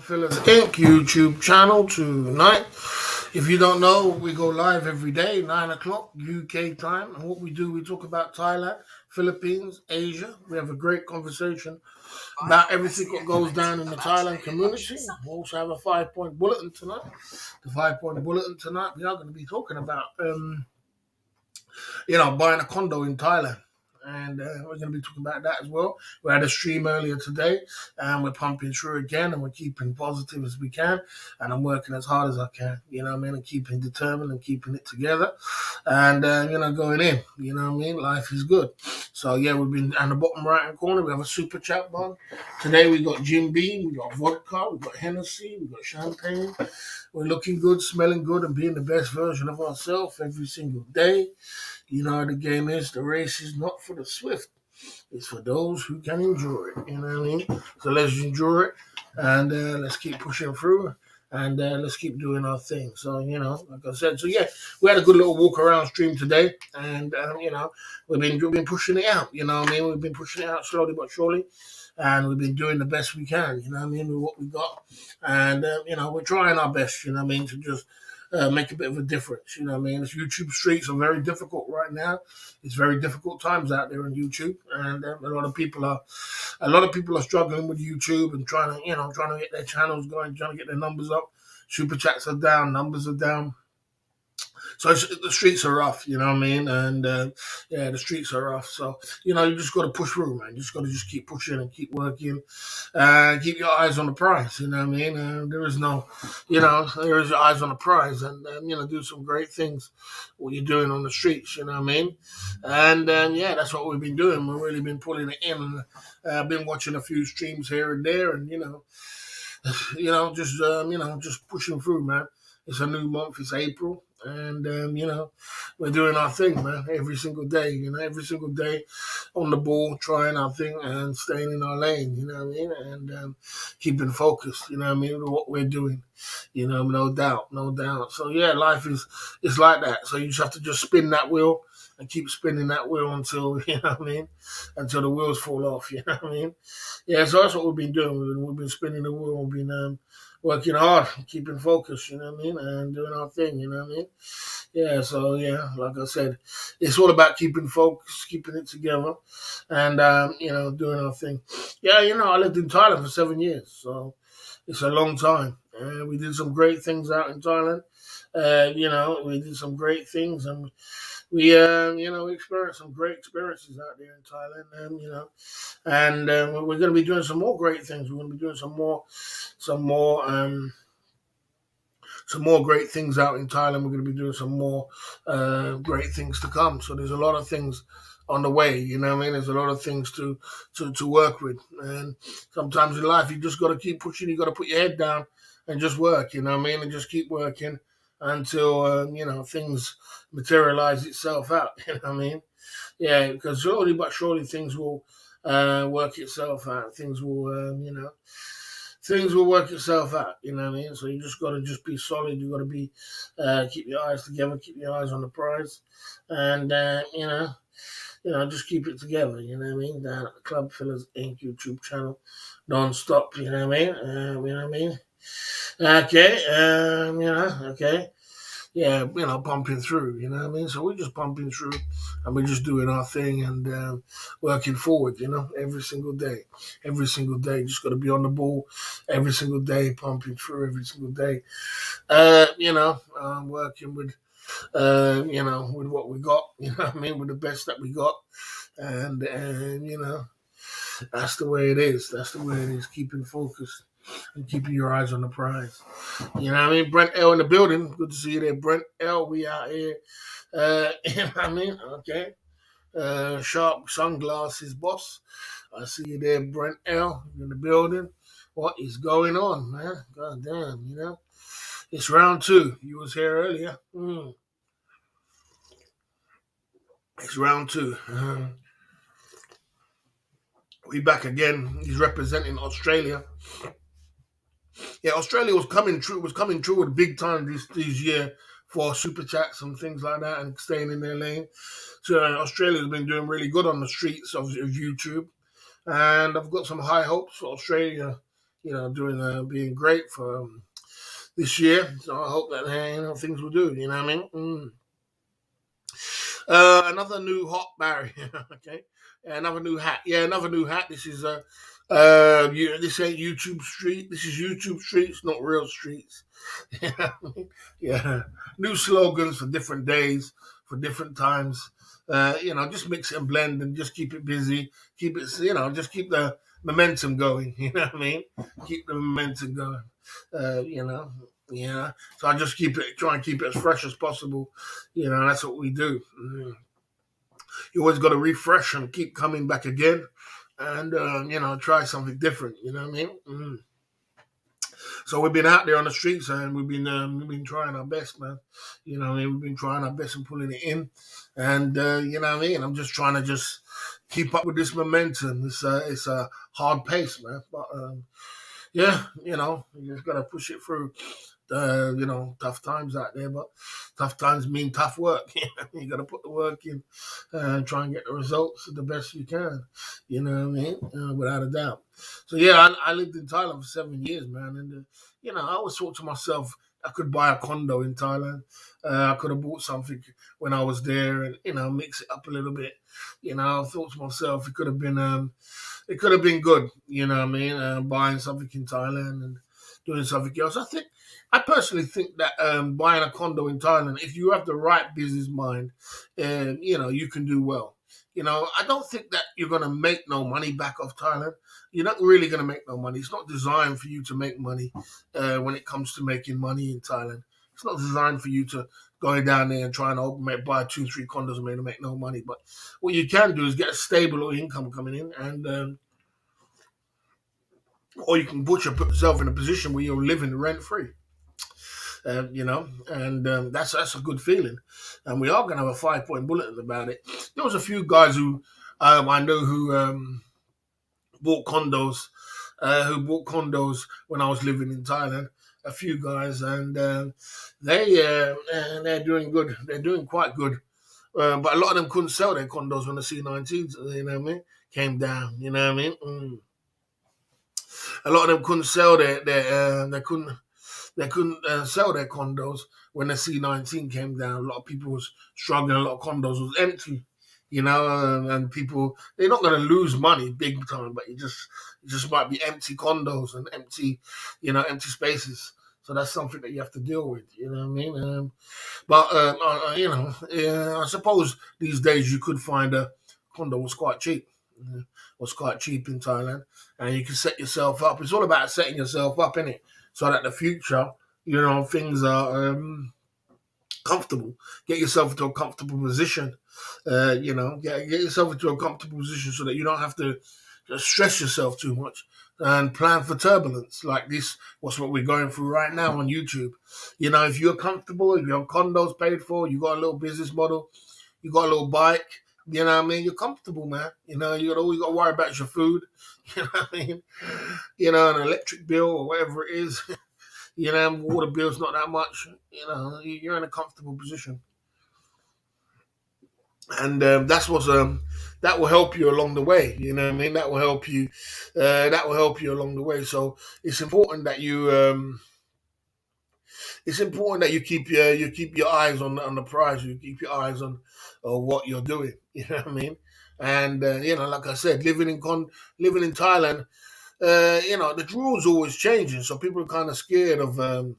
Fillers Inc. YouTube channel tonight. If you don't know, we go live every day, 9 o'clock UK time. And what we do, we talk about Thailand, Philippines, Asia. We have a great conversation about everything that goes down in the Thailand community. We also have a 5-point bulletin tonight. The 5-point bulletin tonight, we are going to be talking about, buying a condo in Thailand. And we're going to be talking about that as well. We had a stream earlier today, and we're pumping through again, and we're keeping positive as we can. And I'm working as hard as I can, and keeping determined and keeping it together. And, going in, life is good. So, yeah, we've been on the bottom right-hand corner. We have a super chat bar. Today we got Jim Beam, we got vodka, we got Hennessy, we got champagne. We're looking good, smelling good, and being the best version of ourselves every single day. You know how the game is. The race is not for the swift. It's for those who can endure it. You know what I mean? So let's endure it, and let's keep pushing through, and let's keep doing our thing. So, like I said, we had a good little walk around stream today, and, we've been pushing it out. You know what I mean? We've been pushing it out slowly but surely. And we've been doing the best we can, with what we got. And, we're trying our best, to just make a bit of a difference, This YouTube streets are very difficult right now. It's very difficult times out there on YouTube. And a lot of people are struggling with YouTube and trying to get their channels going, trying to get their numbers up. Super chats are down, numbers are down. So the streets are rough, And the streets are rough. So, you just got to push through, man. You just got to keep pushing and keep working. Keep your eyes on the prize, there is your eyes on the prize, and, do some great things, what you're doing on the streets, And, that's what we've been doing. We've really been pulling it in. I've been watching a few streams here and there, and, just pushing through, man. It's a new month. It's April. And, we're doing our thing, man, every single day, every single day on the ball, trying our thing and staying in our lane, and keeping focused, with what we're doing, no doubt. So, life is like that. So you just have to just spin that wheel and keep spinning that wheel until, until the wheels fall off, Yeah, so that's what we've been doing. We've been spinning the wheel. We've been working hard, keeping focused, and doing our thing, Yeah, so, like I said, it's all about keeping focused, keeping it together, and, doing our thing. Yeah, I lived in Thailand for 7 years, so it's a long time. We did some great things out in Thailand. We did some great things, and we experienced some great experiences out there in Thailand, and we're going to be doing some more great things. We're going to be doing some more great things out in Thailand. We're going to be doing some more great things to come. So there's a lot of things on the way, There's a lot of things to work with. And sometimes in life, you just got to keep pushing. You got to put your head down and just work, And just keep working until, things materialize itself out, Yeah, because slowly but surely things will work itself out. Things will work itself out, So you just got to just be solid. You got to be, keep your eyes together, keep your eyes on the prize, and just keep it together. Down at the Club Fillers Inc. YouTube channel, non-stop. Okay, okay. Yeah, pumping through, So we're just pumping through, and we're just doing our thing and working forward, every single day. Every single day. Just got to be on the ball every single day, pumping through every single day. Working with, with what we got, with the best that we got. And that's the way it is. That's the way it is, keeping focused and keeping your eyes on the prize. Brent L in the building. Good to see you there, Brent L. We out here. Okay. Sharp sunglasses, boss. I see you there, Brent L. in the building. What is going on, man? God damn, It's round 2. You was here earlier. It's round 2. We back again. He's representing Australia. Yeah, Australia was coming through with big time this year for super chats and things like that and staying in their lane. So Australia's been doing really good on the streets of YouTube. And I've got some high hopes for Australia, doing being great for this year. So I hope that things will do. You know what I mean? Another new hot Barry. Okay, another new hat. Yeah, another new hat. This is this ain't YouTube Street. This is YouTube Streets, not real streets. Yeah, yeah. New slogans for different days, for different times. Just mix it and blend and just keep it busy. Keep it, just keep the momentum going. You know what I mean? Keep the momentum going. You know, yeah. So I just try and keep it as fresh as possible. That's what we do. You always got to refresh and keep coming back again, and try something different. You know what I mean? So we've been out there on the streets and we've been trying our best, man. We've been trying our best and pulling it in, and you know what I mean. I'm just trying to just keep up with this momentum. It's a hard pace, man, but yeah, you just gotta push it through. Tough times out there, but tough times mean tough work. You got to put the work in and try and get the results the best you can. You know what I mean? Without a doubt. So yeah, I lived in Thailand for 7 years, man, and I always thought to myself, I could buy a condo in Thailand. I could have bought something when I was there, and mix it up a little bit. I thought to myself, it could have been good. You know what I mean? Buying something in Thailand and doing something else. I personally think that buying a condo in Thailand, if you have the right business mind, you can do well. I don't think that you're going to make no money back off Thailand. You're not really going to make no money. It's not designed for you to make money when it comes to making money in Thailand. It's not designed for you to go down there and try and buy 2, 3 condos and make no money. But what you can do is get a stable income coming in, and or you can put yourself in a position where you're living rent free. And that's a good feeling. And we are going to have a 5 point bulletin about it. There was a few guys who I know who bought condos, when I was living in Thailand. A few guys, and they're doing good. They're doing quite good. But a lot of them couldn't sell their condos when the C19s, came down. You know what I mean? A lot of them couldn't sell they couldn't sell their condos when the C19 came down. A lot of people was struggling. A lot of condos was empty, and people, they're not going to lose money big time, but it just might be empty condos and empty spaces. So that's something that you have to deal with. You know what I mean? I suppose these days you could find a condo was quite cheap. Was quite cheap in Thailand, and you can set yourself up. It's all about setting yourself up, innit? So that the future, things are comfortable. Get yourself into a comfortable position. Get yourself into a comfortable position so that you don't have to just stress yourself too much and plan for turbulence like this. What's what we're going through right now on YouTube. If you're comfortable, if your condo's paid for, you got a little business model, you got a little bike. You know what I mean? You're comfortable, man. All you got to worry about is your food. You know what I mean? An electric bill or whatever it is. Water bill's not that much. You're in a comfortable position, and that will help you along the way. You know what I mean? That will help you. That will help you along the way. So it's important that you keep your eyes on the prize. You keep your eyes on what you're doing. You know what I mean? And like I said, living in Thailand, the rules always changing. So people are kind of scared of buying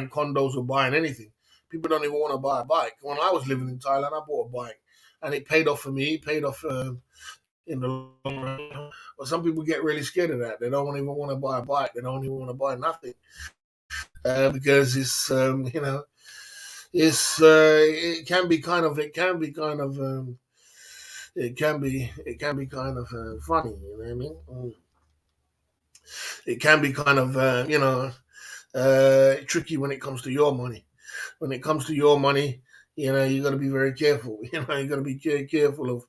condos or buying anything. People don't even want to buy a bike. When I was living in Thailand, I bought a bike, and it paid off for me. It paid off in the long run. But some people get really scared of that. They don't even want to buy a bike. They don't even want to buy nothing because it can be kind of funny. You know what I mean? It can be kind of tricky when it comes to your money. When it comes to your money, you got to be very careful. You got to be careful of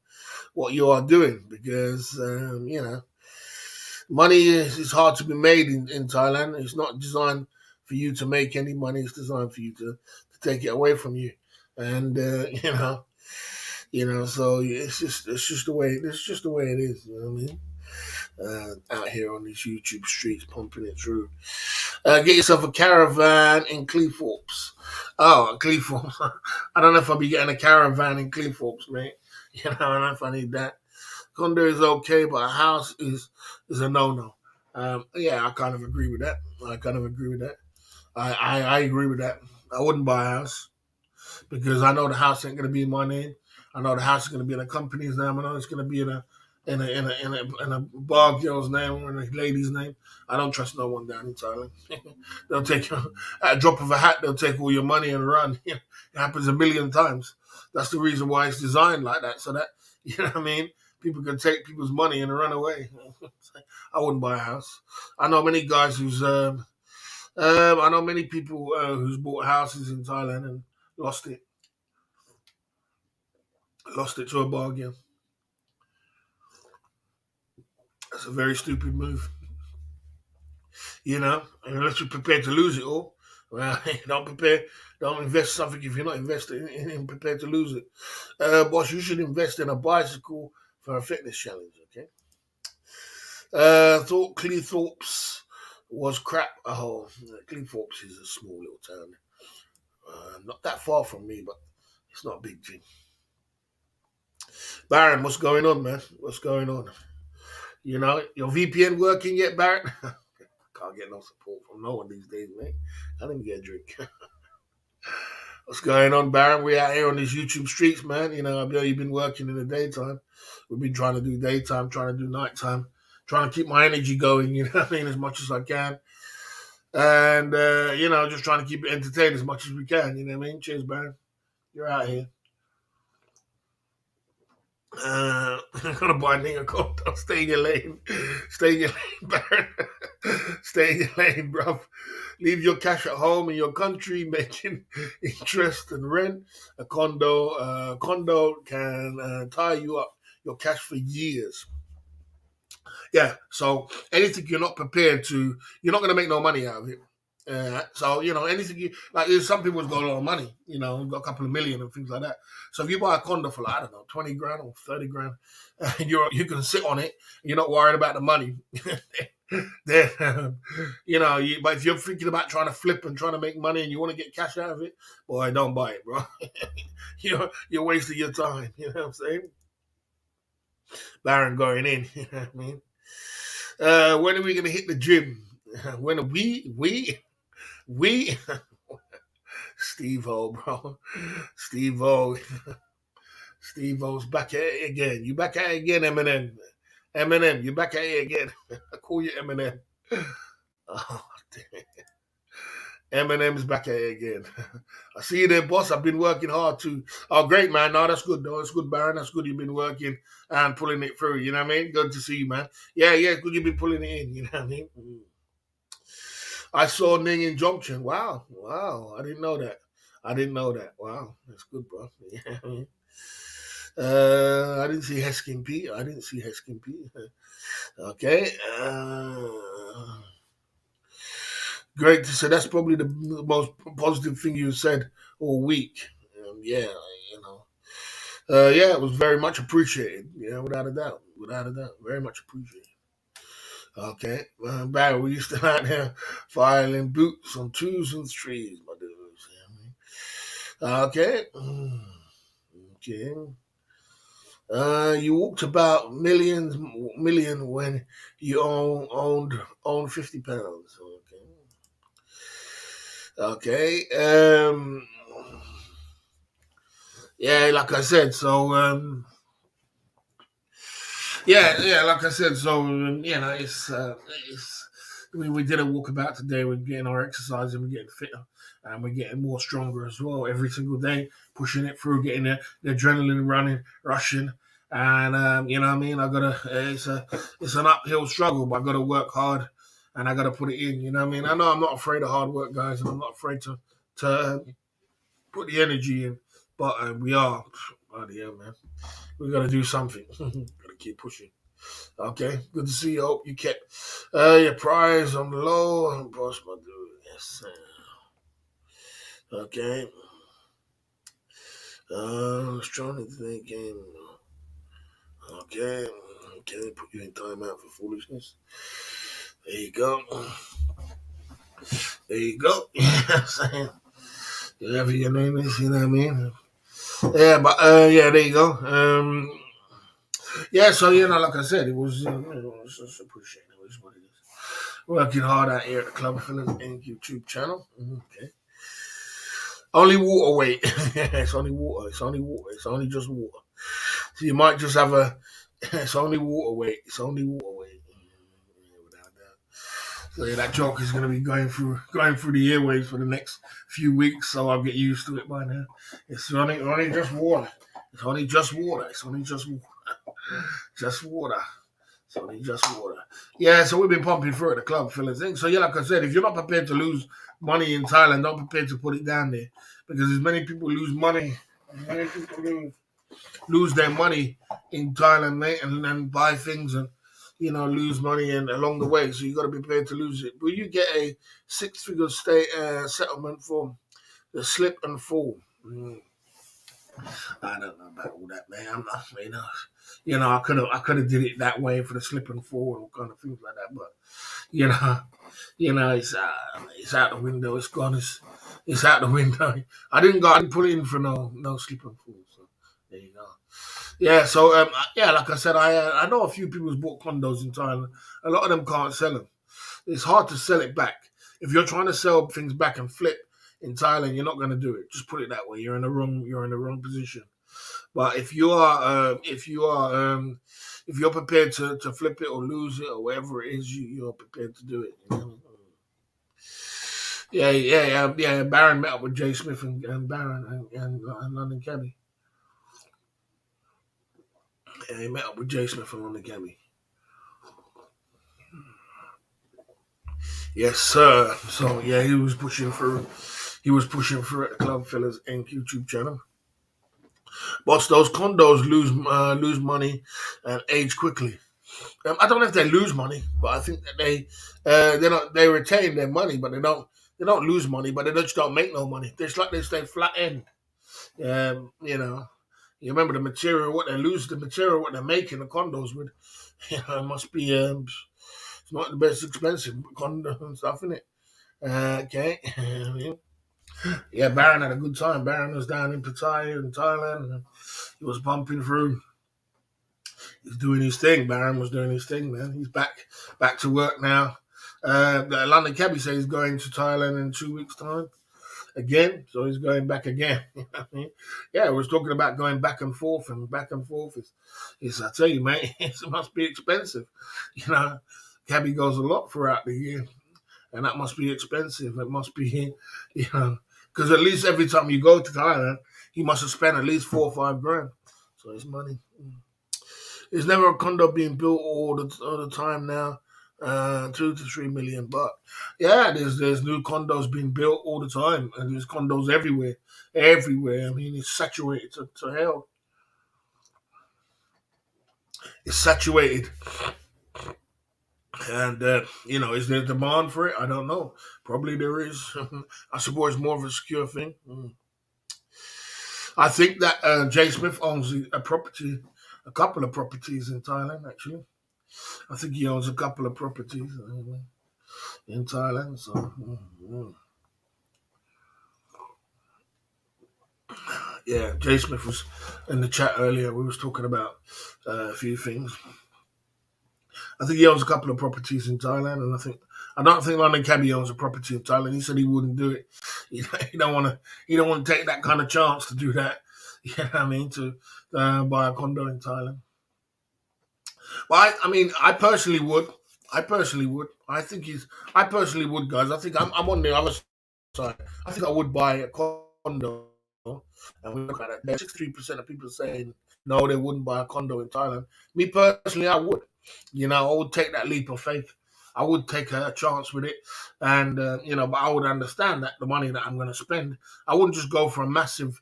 what you are doing because money is hard to be made in Thailand. It's not designed for you to make any money. It's designed for you to take it away from you, and so it's just the way it is. You know what I mean? out here on these YouTube streets, pumping it through. Get yourself a caravan in Cleethorpes. Oh, Cleethorpes. I don't know if I'll be getting a caravan in Cleethorpes, mate. You know, I don't know if I need that. Condo is okay, but a house is a no-no. Yeah, I kind of agree with that. I kind of agree with that. I agree with that. I wouldn't buy a house because I know the house ain't gonna be in my name. I know the house is gonna be in a company's name. I know it's gonna be in a bar girl's name or in a lady's name. I don't trust no one down in Thailand. They'll take at a drop of a hat. They'll take all your money and run. It happens a million times. That's the reason why it's designed like that, so that you know what I mean. People can take people's money and run away. I wouldn't buy a house. I know many guys I know many people who's bought houses in Thailand and lost it, lost it to a bargain. That's a very stupid move, you know. And unless you're prepared to lose it all, well, don't invest something if you're not invested in prepared to lose it. Boss, you should invest in a bicycle for a fitness challenge. Okay. Thought Cleethorpes was crap. Oh, Cleethorpes is a small little town. Not that far from me, but it's not a big thing. Baron, what's going on, man? What's going on? You know, your VPN working yet, Baron? Can't get no support from no one these days, mate. I didn't get a drink. What's going on, Baron? We out here on these YouTube streets, man. You know, I know you've been working in the daytime. We've been trying to do daytime, trying to do nighttime, trying to keep my energy going, you know what I mean, as much as I can. And, you know, just trying to keep it entertained as much as we can, you know what I mean? Cheers, Baron. You're out here. I'm gonna buy a nigga condo. Stay in your lane. Stay in your lane, Baron. Stay in your lane, bro. Leave your cash at home in your country, making interest and rent. A condo can tie you up your cash for years. Yeah. So anything you're not prepared to, you're not going to make no money out of it. So you know anything you like. There's some people's got a lot of money, you know, got a couple of million and things like that. So if you buy a condo for like, I don't know, 20 grand or 30 grand, and you can sit on it, you're not worried about the money. then you know, but if you're thinking about trying to flip and trying to make money and you want to get cash out of it, boy, don't buy it, bro. You're wasting your time. You know what I'm saying? Baron going in. You know what I mean? When are we gonna hit the gym? When are we Steve O, bro. Steve O. Steve O's back at it again. You back at it again, Eminem. Eminem, you back at it again. I call you Eminem. Oh, damn. Eminem's back at it again. I see you there, boss. I've been working hard too. Oh, great, man. No, that's good, though. That's good, Baron. That's good you've been working and pulling it through. You know what I mean? Good to see you, man. Yeah, yeah, good you've been pulling it in. You know what I mean? I saw Ning in Junction. Wow, wow. I didn't know that. I didn't know that. Wow, that's good, bro. Yeah. I didn't see Heskin P. I didn't see Heskin P. Okay. Great to say. That's probably the most positive thing you said all week. Yeah, you know. Yeah, it was very much appreciated. Yeah, without a doubt. Without a doubt. Very much appreciated. Okay. Barry, we used to out there filing boots on twos and threes, my dudes. Okay. Okay. You walked about million when you owned £50. Okay. Yeah, like I said, so yeah, like I said, so you know, it's we did a walkabout today. We're getting our exercise and we're getting fitter and we're getting more stronger as well every single day, pushing it through, getting the adrenaline running, rushing. And you know what I mean. I gotta. It's an uphill struggle, but I gotta work hard, and I gotta put it in. You know what I mean. I know I'm not afraid of hard work, guys, and I'm not afraid to put the energy in. But we are. Bloody hell, man. We gotta do something. Gotta keep pushing. Okay, good to see you. Hope you kept your prize on the low. Boss, my dude. Yes, sir. Okay. I was trying to think. Okay. Okay, put you in timeout for foolishness. There you go. There you go. Yeah, I'm saying. Whatever your name is, you know what I mean? Yeah, but yeah, there you go. Yeah, so like I said, it was just appreciated. It was what it is. Working hard out here at the Club Fellas Inc. YouTube channel. Okay. Only water weight. It's only water. It's only water. It's only just water. So you might just have a. It's only water weight. It's only water weight. Without doubt. So yeah, that joke is going to be going through the airwaves for the next few weeks. So I'll get used to it by now. It's only just water. It's only just water. It's only just water. Just water. It's only just water. Yeah, so we've been pumping through at the Club Fellas Inc. So yeah, like I said, if you're not prepared to lose money in Thailand, don't prepare to put it down there. Because as many people lose money, as many people lose their money in Thailand, mate, and then buy things and lose money and along the way. So you got to be prepared to lose it. Will you get a six-figure settlement for the slip and fall? I don't know about all that, man. I'm not, I could have did it that way for the slip and fall and all kind of things like that. But you know, it's out the window. It's gone. It's out the window. I didn't put it in for no slip and fall. So there you go. Yeah. So yeah, like I said, I know a few people who's bought condos in Thailand. A lot of them can't sell them. It's hard to sell it back. If you're trying to sell things back and flip in Thailand, you're not going to do it. Just put it that way. You're in the wrong position. But if you're prepared to flip it or lose it or whatever it is, you're prepared to do it. Yeah. Baron met up with Jay Smith and Baron and London Cabby. Yeah, he met up with Jay Smith and London Cabby. Yes, sir. So yeah, he was pushing through. He was pushing through at the Club Fellas Inc. YouTube channel. But those condos lose money and age quickly. I don't know if they lose money, but I think that they retain their money, but they don't lose money, but they just don't make no money. It's like they stay flat end. You remember the material what they lose, the material what they're making the condos with. It must be it's not the best expensive condo and stuff, in it. Okay. Yeah, Baron had a good time. Baron was down in Pattaya in Thailand. And he was bumping through. He's doing his thing. Baron was doing his thing, man. He's back to work now. The London Cabby says he's going to Thailand in 2 weeks' time again, so he's going back again. You know what I mean? Yeah, we was talking about going back and forth and back and forth. I tell you, mate, it must be expensive. Cabby goes a lot throughout the year, and that must be expensive. It must be, because at least every time you go to Thailand, he must have spent at least 4 or 5 grand. So it's money. There's never a condo being built all the time now. 2 to 3 million, but yeah, there's new condos being built all the time, and there's condos everywhere. I mean, it's saturated to hell. It's saturated, and is there demand for it? I don't know. Probably there is. I suppose more of a secure thing. I think that Jay Smith owns a couple of properties in Thailand. Actually, I think he owns a couple of properties in Thailand. So, yeah, Jay Smith was in the chat earlier. We was talking about a few things. I think he owns a couple of properties in Thailand, and I don't think London Cabby owns a property in Thailand. He said he wouldn't do it. He don't want to. He don't want to take that kind of chance to do that. You know what I mean? To buy a condo in Thailand. But I mean, I personally would. I think he's. I personally would, guys. I think I'm on the other side. I think I would buy a condo. And we look at it. There's 63% of people saying no, they wouldn't buy a condo in Thailand. Me personally, I would. I would take that leap of faith. I would take a chance with it, and but I would understand that the money that I'm going to spend, I wouldn't just go for a massive,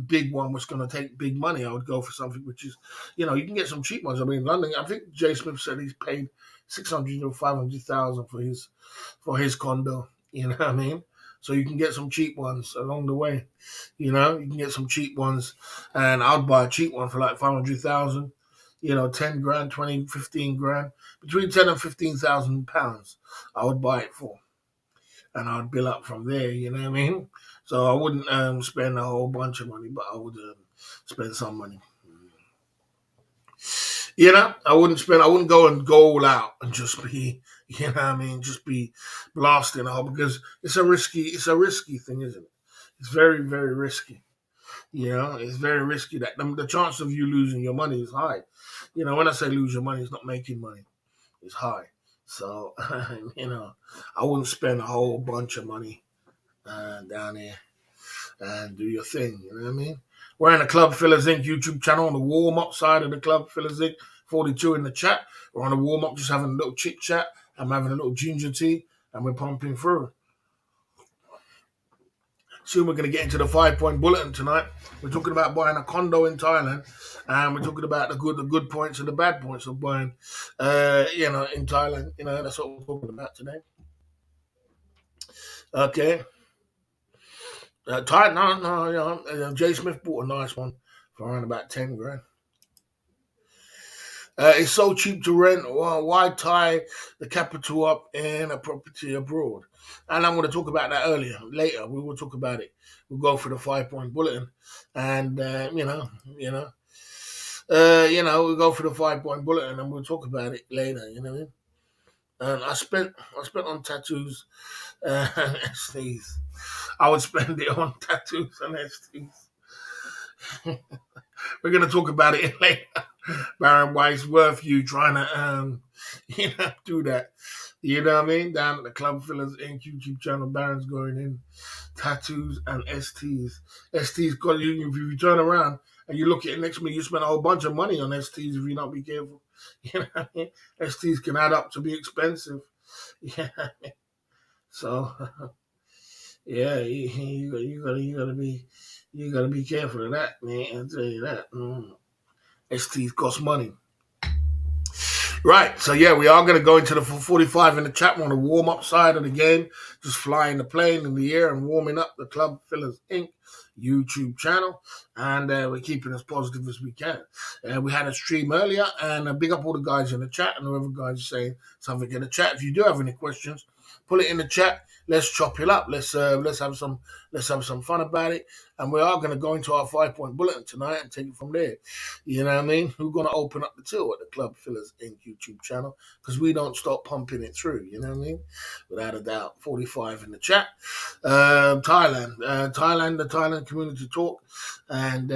big one which is going to take big money. I would go for something which is, you can get some cheap ones. I mean, London. I think Jay Smith said he's paid 600 or 500,000 for his condo. You know what I mean? So you can get some cheap ones along the way. You can get some cheap ones, and I'd buy a cheap one for like 500,000. 10 grand, 20, 15 grand, between 10 and 15,000 pounds, I would buy it for. And I'd build up from there, you know what I mean? So I wouldn't spend a whole bunch of money, but I would spend some money. I wouldn't go all out and just be, just be blasting all because it's a risky thing, isn't it? It's very, very risky. It's very risky that the chance of you losing your money is high. When I say lose your money, it's not making money. It's high. So, I wouldn't spend a whole bunch of money down here and do your thing. You know what I mean? We're in the Club Fillers Inc. YouTube channel on the warm up side of the Club Fillers Inc. 42 in the chat. We're on the warm up, just having a little chit chat. I'm having a little ginger tea, and we're pumping through. Soon we're going to get into the 5-point bulletin tonight. We're talking about buying a condo in Thailand, and we're talking about the good points and the bad points of buying, in Thailand. That's what we're talking about today. Okay. Jay Smith bought a nice one for around about 10 grand. It's so cheap to rent. Well, why tie the capital up in a property abroad? And I'm going to talk about that later. We will talk about it. We'll go for the 5-point bulletin, and we'll go for the 5-point bulletin, and we'll talk about it later. You know what I mean? And I spent on tattoos and STs. I would spend it on tattoos and STs. We're going to talk about it later. Baron White's worth you trying to, do that. You know what I mean? Down at the Club Fillers Inc. YouTube channel, Baron's going in tattoos and STs. STs, because if you turn around and you look at it next to me, you spend a whole bunch of money on STs if you not be careful. You know what I mean? STs can add up to be expensive. Yeah. So, yeah, you gotta be careful of that, man. I'll tell you that. STs cost money. Right, so yeah, we are going to go into the 45 in the chat. We're on the warm-up side of the game, just flying the plane in the air and warming up the Club Fillers Inc. YouTube channel, and we're keeping as positive as we can. We had a stream earlier, and big up all the guys in the chat and whoever guys saying something in the chat. If you do have any questions, put it in the chat. Let's chop it up. Let's have some fun about it. And we are going to go into our 5-point bulletin tonight and take it from there. You know what I mean? We're going to open up the till at the Club Fillers Inc. YouTube channel because we don't stop pumping it through. You know what I mean? Without a doubt. 45 in the chat. Thailand, the Thailand community talk, and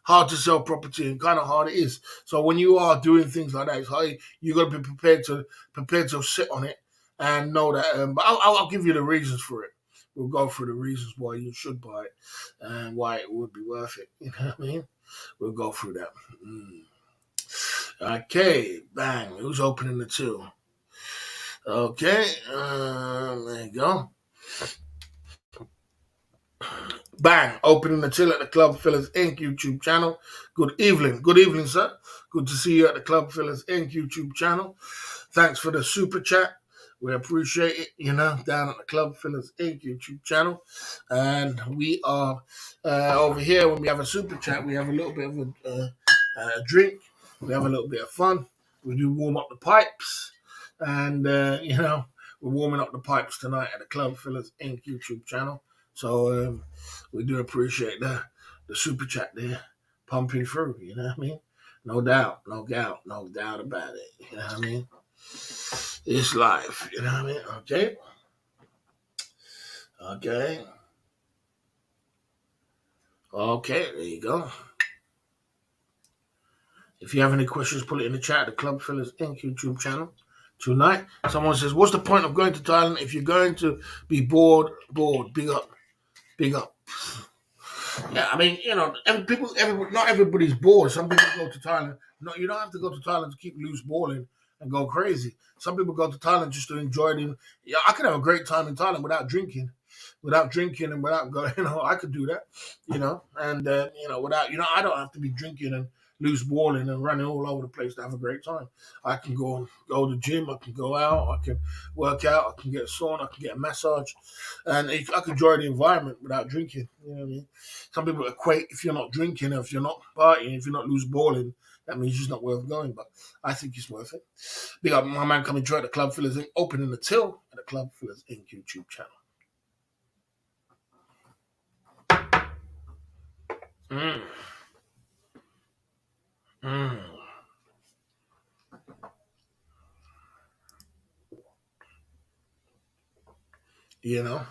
hard to sell property and kind of hard it is. So when you are doing things like that, it's hard. You got to be prepared to sit on it and know that. But I'll give you the reasons for it. We'll go through the reasons why you should buy it and why it would be worth it. You know what I mean? We'll go through that. Okay, bang. Who's opening the till? Okay, there you go. Bang, opening the till at the Club Fillers Inc. YouTube channel. Good evening, sir. Good to see you at the Club Fillers Inc. YouTube channel. Thanks for the super chat. We appreciate it, down at the Club Fillers Inc. YouTube channel. And we are over here when we have a super chat, we have a little bit of a drink. We have a little bit of fun. We do warm up the pipes. And, we're warming up the pipes tonight at the Club Fillers Inc. YouTube channel. So we do appreciate the super chat there pumping through, you know what I mean? No doubt about it, you know what I mean? It's life, you know what I mean? Okay, there you go. If you have any questions, put it in the chat, the Club Fillers Inc. YouTube channel. Tonight, someone says, what's the point of going to Thailand if you're going to be bored? Big up. Yeah, I mean, not everybody's bored. Some people go to Thailand. No, you don't have to go to Thailand to keep loose balling and go crazy. Some people go to Thailand just to enjoy it. Yeah, I could have a great time in Thailand without drinking and without going, I could do that, and, without, I don't have to be drinking and loose balling and running all over the place to have a great time. I can go to the gym, I can go out, I can work out, I can get a sauna, I can get a massage, and I can enjoy the environment without drinking. You know what I mean? Some people equate if you're not drinking, if you're not partying, if you're not loose balling, that means it's not worth going. But I think it's worth it. Big up my man coming through at the Club Fillers Inc. opening the till at the Club Fillers Inc. YouTube channel. Mm. Mm. You know,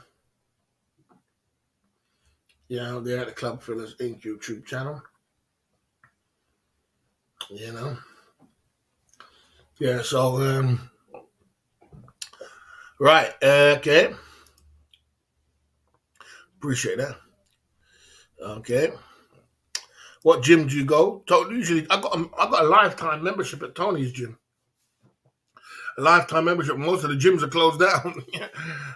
yeah, they're at the Club Fillers Inc. YouTube channel. You know, yeah. So, right, okay, appreciate that. Okay, what gym do you go? So usually, I got a lifetime membership at Tony's gym. A lifetime membership. Most of the gyms are closed down,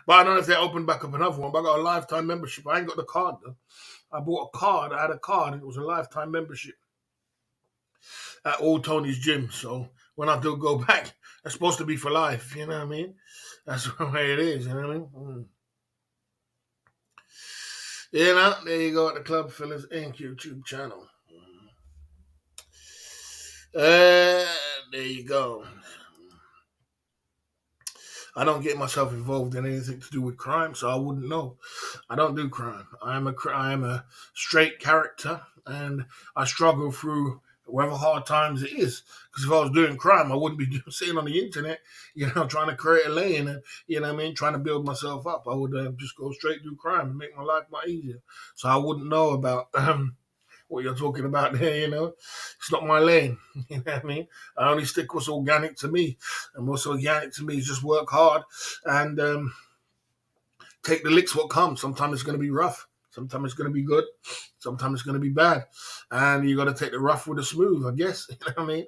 but I don't know if they opened back up another one. But I got a lifetime membership. I ain't got the card though. I bought a card. I had a card, and it was a lifetime membership at all Tony's gyms. So when I do go back, it's supposed to be for life. You know what I mean? That's the way it is. You know what I mean? You know, there you go at the Club Fillers Inc. YouTube channel. There you go. I don't get myself involved in anything to do with crime, so I wouldn't know. I don't do crime. I am a straight character, and I struggle through whatever hard times it is. Because if I was doing crime, I wouldn't be sitting on the internet, trying to create a lane and what I mean, trying to build myself up. I would just go straight do crime and make my life much easier. So I wouldn't know about what you're talking about there. It's not my lane. You know what I mean? I only stick what's organic to me. And what's organic to me is just work hard and take the licks what comes. Sometimes it's going to be rough. Sometimes it's going to be good. Sometimes it's going to be bad. And you got to take the rough with the smooth, I guess. You know what I mean?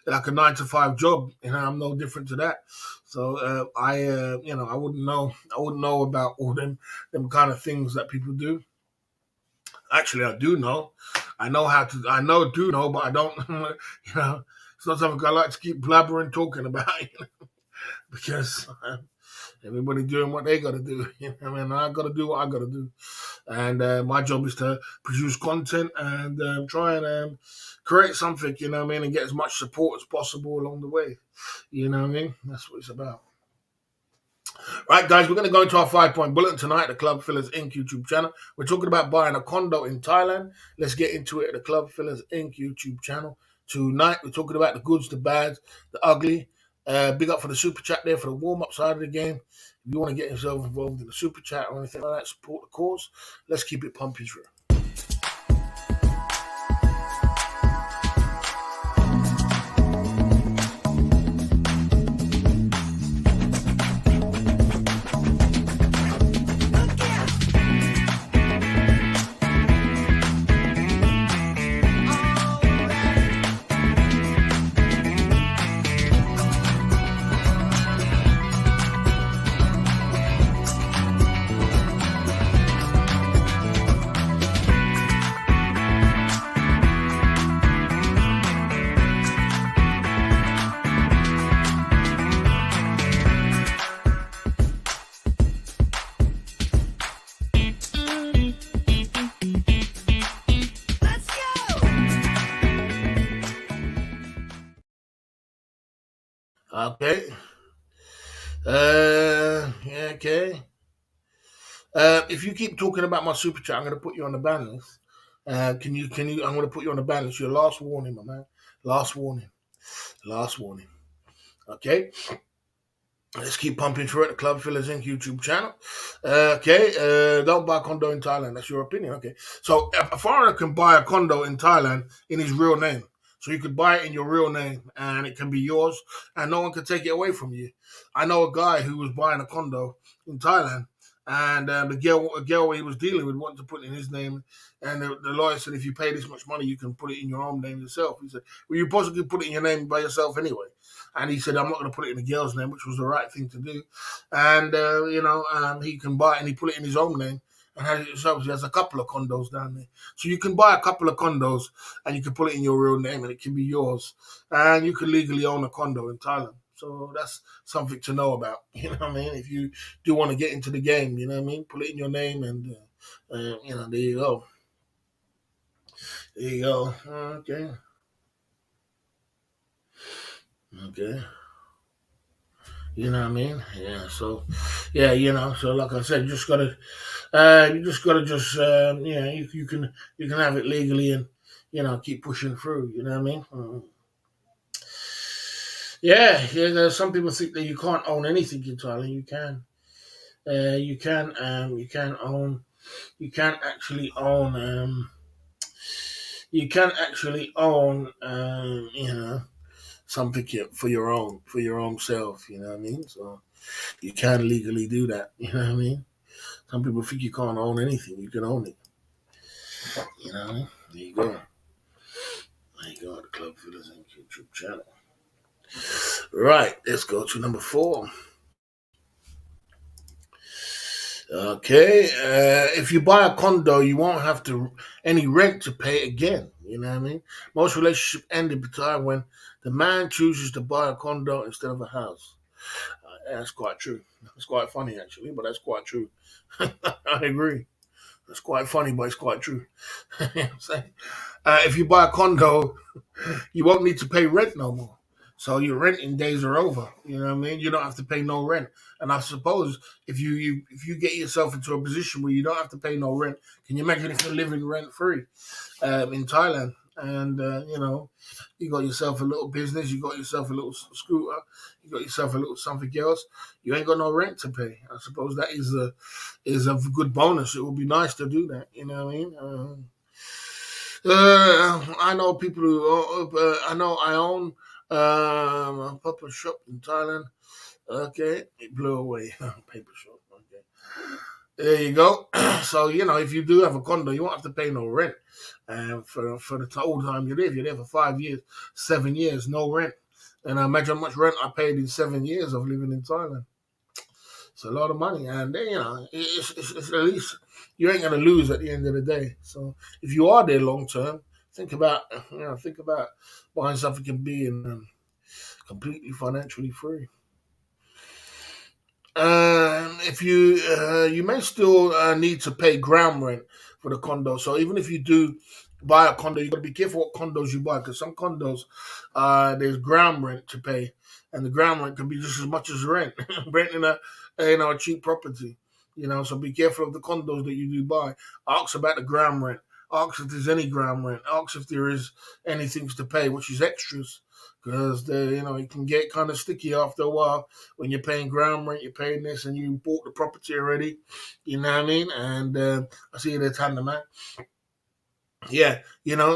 Like a 9 to 5 job. I'm no different to that. So I wouldn't know. I wouldn't know about all them kind of things that people do. Actually, I do know. I know how to. Do know, but I don't. It's not something I like to keep blabbering talking about. Because everybody doing what they got to do. I got to do what I got to do, and my job is to produce content and try and create something. And get as much support as possible along the way. That's what it's about. Right, guys, we're going to go into our 5-point bulletin tonight at the Club Fillers Inc. YouTube channel. We're talking about buying a condo in Thailand. Let's get into it at the Club Fillers Inc. YouTube channel. Tonight, we're talking about the goods, the bads, the ugly. Big up for the super chat there for the warm-up side of the game. If you want to get yourself involved in the super chat or anything like that, support the cause. Let's keep it pumping through. Okay. Okay. If you keep talking about my super chat, I'm going to put you on the ban list. I'm going to put you on the ban list. Your last warning, my man. Last warning. Last warning. Okay. Let's keep pumping through at the Club Fillers Inc. YouTube channel. Don't buy a condo in Thailand. That's your opinion. Okay. So a foreigner can buy a condo in Thailand in his real name. So you could buy it in your real name and it can be yours and no one can take it away from you. I know a guy who was buying a condo in Thailand and the girl he was dealing with wanted to put it in his name. And the lawyer said, if you pay this much money, you can put it in your own name yourself. He said, well, you possibly put it in your name by yourself anyway. And he said, I'm not going to put it in the girl's name, which was the right thing to do. And, he can buy it and he put it in his own name and has it himself. He has a couple of condos down there. So you can buy a couple of condos and you can put it in your real name and it can be yours. And you can legally own a condo in Thailand. So that's something to know about. You know what I mean? If you do want to get into the game, you know what I mean? Put it in your name and, there you go. There you go. Okay. Okay. You know what I mean? Yeah. So, yeah. So like I said, you just gotta just, you can have it legally and keep pushing through. You know what I mean? Yeah. Yeah. There's some people think that you can't own anything in Thailand. You can. You can. You can own. You can actually own. You can actually own. Something for your own self. You know what I mean? So you can legally do that. You know what I mean? Some people think you can't own anything. You can own it. You know? There you go. There you go. The Club Villas and YouTube channel. Right. Let's go to number 4. Okay. If you buy a condo, you won't have to any rent to pay again. You know what I mean? Most relationships end in the time when the man chooses to buy a condo instead of a house. That's quite true. It's quite funny actually, but that's quite true. I agree. It's quite funny, but it's quite true. You know what I'm saying? If you buy a condo, you won't need to pay rent no more. So your renting days are over. You know what I mean? You don't have to pay no rent. And I suppose if you get yourself into a position where you don't have to pay no rent, can you imagine if you're living rent free in Thailand? And you got yourself a little business, you got yourself a little scooter, you got yourself a little something else. You ain't got no rent to pay. I suppose that is a good bonus. It would be nice to do that. You know what I mean? I know people who. I know I own a paper shop in Thailand. Okay, it blew away. Paper shop. Okay, there you go. So if you do have a condo, you won't have to pay no rent. For the whole time you live, you're there for 5 years, 7 years, no rent. And I imagine how much rent I paid in 7 years of living in Thailand. It's a lot of money, and then, it's at least you ain't gonna lose at the end of the day. So if you are there long term, think about buying something and being completely financially free. If you may still need to pay ground rent for the condo. So even if you do buy a condo, you got to be careful what condos you buy because some condos there's ground rent to pay, and the ground rent can be just as much as rent, renting a cheap property. So be careful of the condos that you do buy. Ask about the ground rent. Ask if there's any ground rent. Ask if there is anything to pay, which is extras, because it can get kind of sticky after a while when you're paying ground rent, you're paying this, and you bought the property already. You know what I mean? And I see the tandem man. Yeah,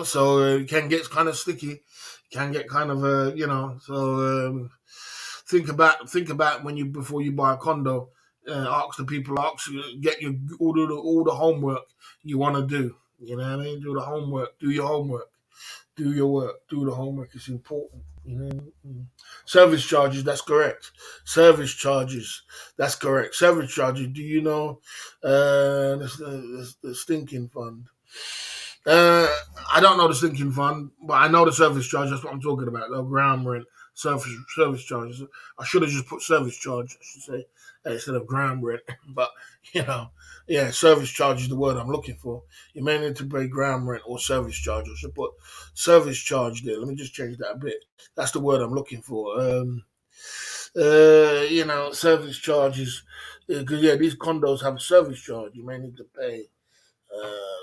so it can get kind of sticky, can get kind of So think about when you before you buy a condo. Ask the people, get your all the homework you want to do. You know what I mean? Do the homework, do your homework, do your work, do the homework. It's important. Service charges, that's correct. Service charges, that's correct. Service charges. Do you know the stinking fund? Uh, I don't know the sinking fund, but I know the service charge. That's what I'm talking about. The ground rent, service charges. I should have just put service charge. I should say instead of ground rent. But you know, yeah, service charge is the word I'm looking for. You may need to pay ground rent or service charge. I should put service charge there. Let me just change that a bit. That's the word I'm looking for. Service charges. Because these condos have a service charge. You may need to pay.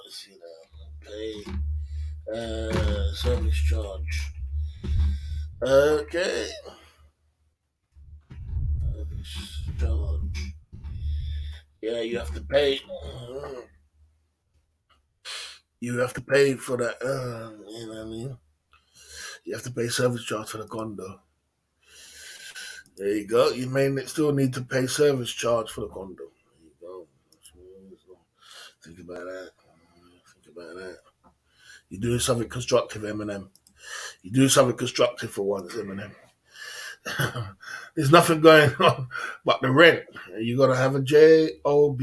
Let's see now. Pay service charge. Okay. Service charge. Yeah, you have to pay. You have to pay for that. You know what I mean? You have to pay service charge for the condo. There you go. You may still need to pay service charge for the condo. There you go. Think about that. Think about that. You're doing something constructive, Eminem. You do something constructive for once, Eminem. There's nothing going on but the rent. You gotta have a job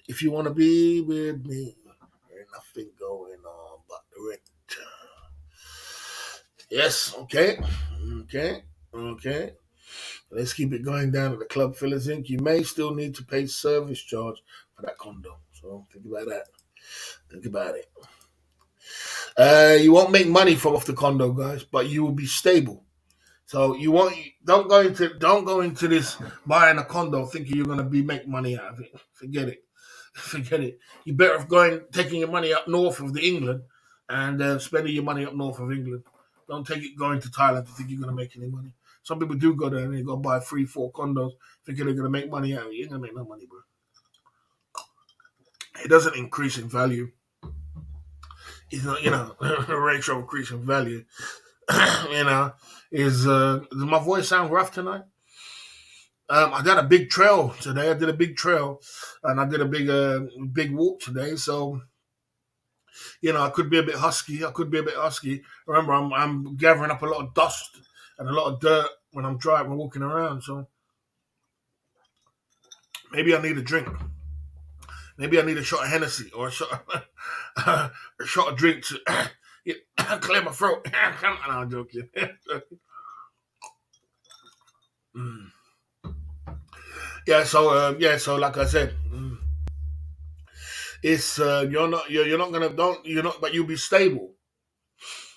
if you want to be with me. There's nothing going on but the rent. Yes. Okay. Okay. Okay. Let's keep it going down at the Club Fillers Inc. You may still need to pay service charge for that condo. So think about that. Think about it. You won't make money from off the condo, guys, but you will be stable. So don't go into this buying a condo thinking you're gonna be make money out of it. Forget it. Forget it. You better off taking your money up north of the England and spending your money up north of England. Don't take it going to Thailand to think you're gonna make any money. Some people do go there and they go buy 3, 4 condos thinking they're gonna make money out of it. You ain't gonna make no money, bro. It doesn't increase in value. It's not, the ratio of increase in value. you know, does my voice sound rough tonight? I did a big trail today. I did a big trail, and I did a big walk today. So I could be a bit husky. I could be a bit husky. Remember, I'm gathering up a lot of dust and a lot of dirt when I'm driving, walking around. So maybe I need a drink. Maybe I need a shot of Hennessy or a shot of drink to clear my throat. No, I'm joking. Mm. So like I said, it's you're not gonna don't you're not but you'll be stable.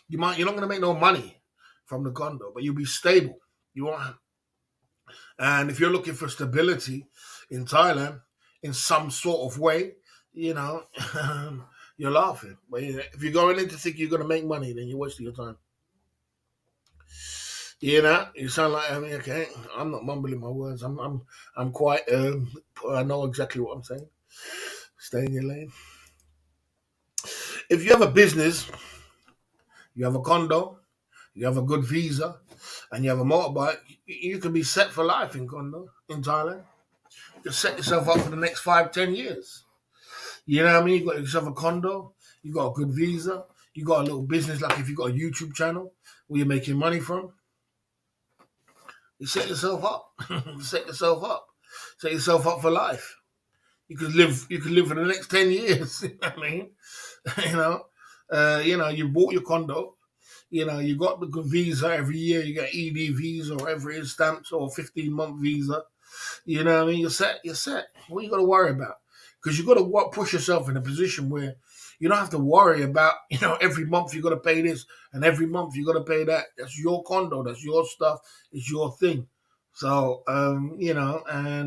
You're not gonna make no money from the condo, but you'll be stable. You won't. And if you're looking for stability in Thailand in some sort of way, you know, you're laughing. But if you're going in to think you're gonna make money, then you're wasting your time. You sound like okay. I'm not mumbling my words. I'm quite. I know exactly what I'm saying. Stay in your lane. If you have a business, you have a condo, you have a good visa, and you have a motorbike, you can be set for life in Thailand. Just set yourself up for the next 5, 10 years. You know what I mean? You got yourself a condo, you got a good visa, you got a little business. Like if you got a YouTube channel where you're making money from, you set yourself up. set yourself up. Set yourself up for life. You could live. You could live for the next 10 years. You know what I mean? you know, you bought your condo. You got the good visa every year. You get ED visa or whatever it is, stamps or 15-month visa. You know what I mean? You're set. You're set. What you got to worry about? Because you got to push yourself in a position where you don't have to worry about, every month you got to pay this and every month you got to pay that. That's your condo. That's your stuff. It's your thing. So, and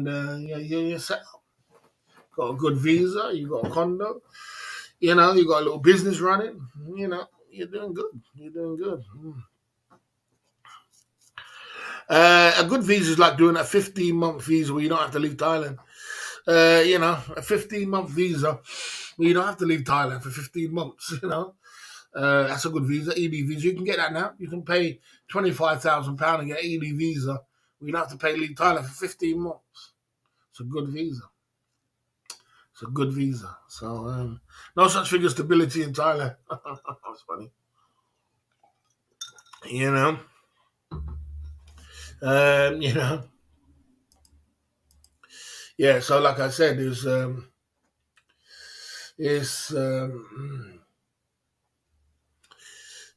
you're set up. Got a good visa. You got a condo. You got a little business running. You're doing good. You're doing good. A good visa is like doing a 15-month visa where you don't have to leave Thailand. A 15-month visa where you don't have to leave Thailand for 15 months. That's a good visa. ED visa. You can get that now. You can pay £25,000 and get ED visa. You don't have to leave Thailand for 15 months. It's a good visa. It's a good visa. So no such thing as stability in Thailand. That's funny. You know. Um, you know. Yeah. So like I said,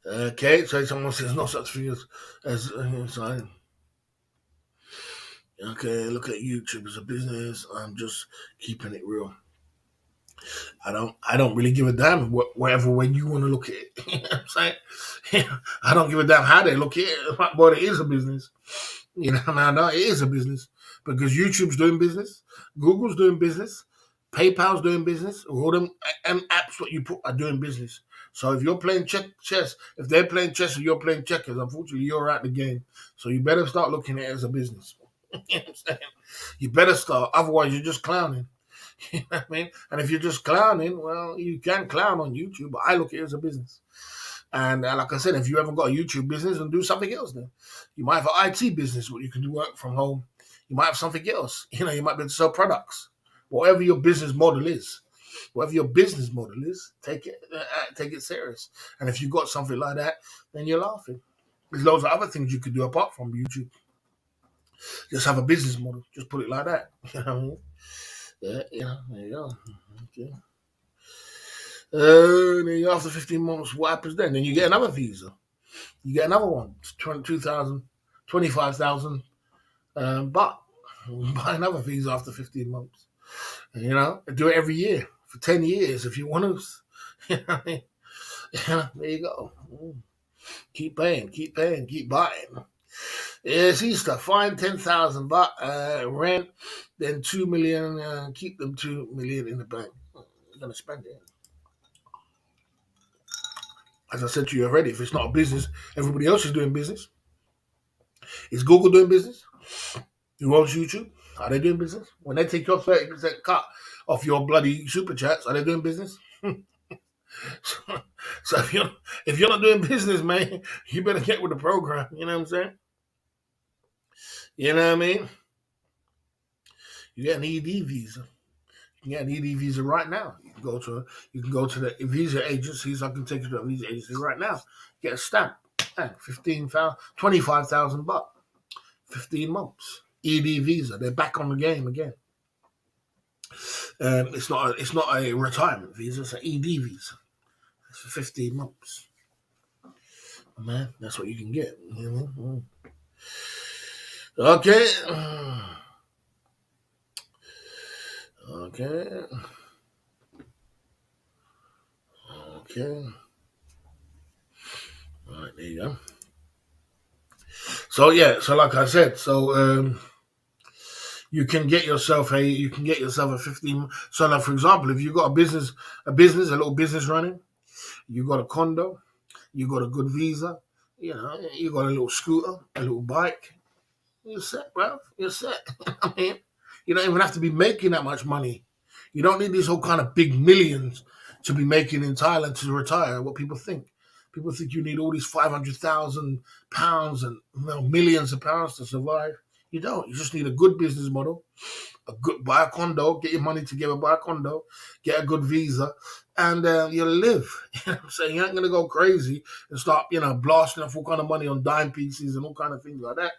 okay. So someone says no such thing as so, okay. Look at YouTube as a business. I'm just keeping it real. I don't really give a damn whatever way you want to look at it. You know what I'm saying? I don't give a damn how they look at it, but it is a business. No, it is a business because YouTube's doing business, Google's doing business, PayPal's doing business, all them apps what you put are doing business. So if you're playing chess, if they're playing chess and you're playing checkers, unfortunately you're out the game. So you better start looking at it as a business. You know what I'm saying? You better start, otherwise you're just clowning. You know what I mean? And if you're just clowning, well, you can clown on YouTube, but I look at it as a business. And like I said, if you haven't got a YouTube business, then do something else then. You might have an IT business where you can do work from home. You might have something else. You might be able to sell products. Whatever your business model is, take it serious. And if you've got something like that, then you're laughing. There's loads of other things you could do apart from YouTube. Just have a business model. Just put it like that. You know what I mean? Yeah, there you go. Okay. Then after 15 months, what happens then? Then you get another visa. You get another one, 22,000, 25,000. But buy another visa after 15 months. Do it every year for 10 years if you want to. There you go. Keep paying, keep buying. It's Easter. Fine 10,000 baht, rent, then 2 million. Keep them 2 million in the bank. You're gonna spend it. As I said to you already, if it's not a business, everybody else is doing business. Is Google doing business? Who owns YouTube? Are they doing business? When they take your 30% cut off your bloody super chats, are they doing business? So if you're not doing business, man, you better get with the program. You know what I'm saying? You know what I mean? You get an ED visa. You can get an ED visa right now. You can go to the visa agencies. I can take you to a visa agency right now. Get a stamp. 15,000, 25,000 baht. 15 months. ED visa. They're back on the game again. It's not a retirement visa. It's an ED visa. It's for 15 months. Man, that's what you can get. You know? Okay. Okay. Okay. All right, there you go. So yeah, so like I said, you can get yourself a 15. So like for example, if you got a little business running, you got a condo, you got a good visa, you got a little scooter, a little bike, you're set, bro. You're set. I mean, you don't even have to be making that much money. You don't need these whole kind of big millions to be making in Thailand to retire. What people think. People think you need all these 500,000 pounds and millions of pounds to survive. You don't. You just need a good business model, buy a condo, get your money together, buy a condo, get a good visa, and you'll live. You know what I'm saying? You ain't gonna go crazy and start, blasting off all kind of money on dime pieces and all kind of things like that.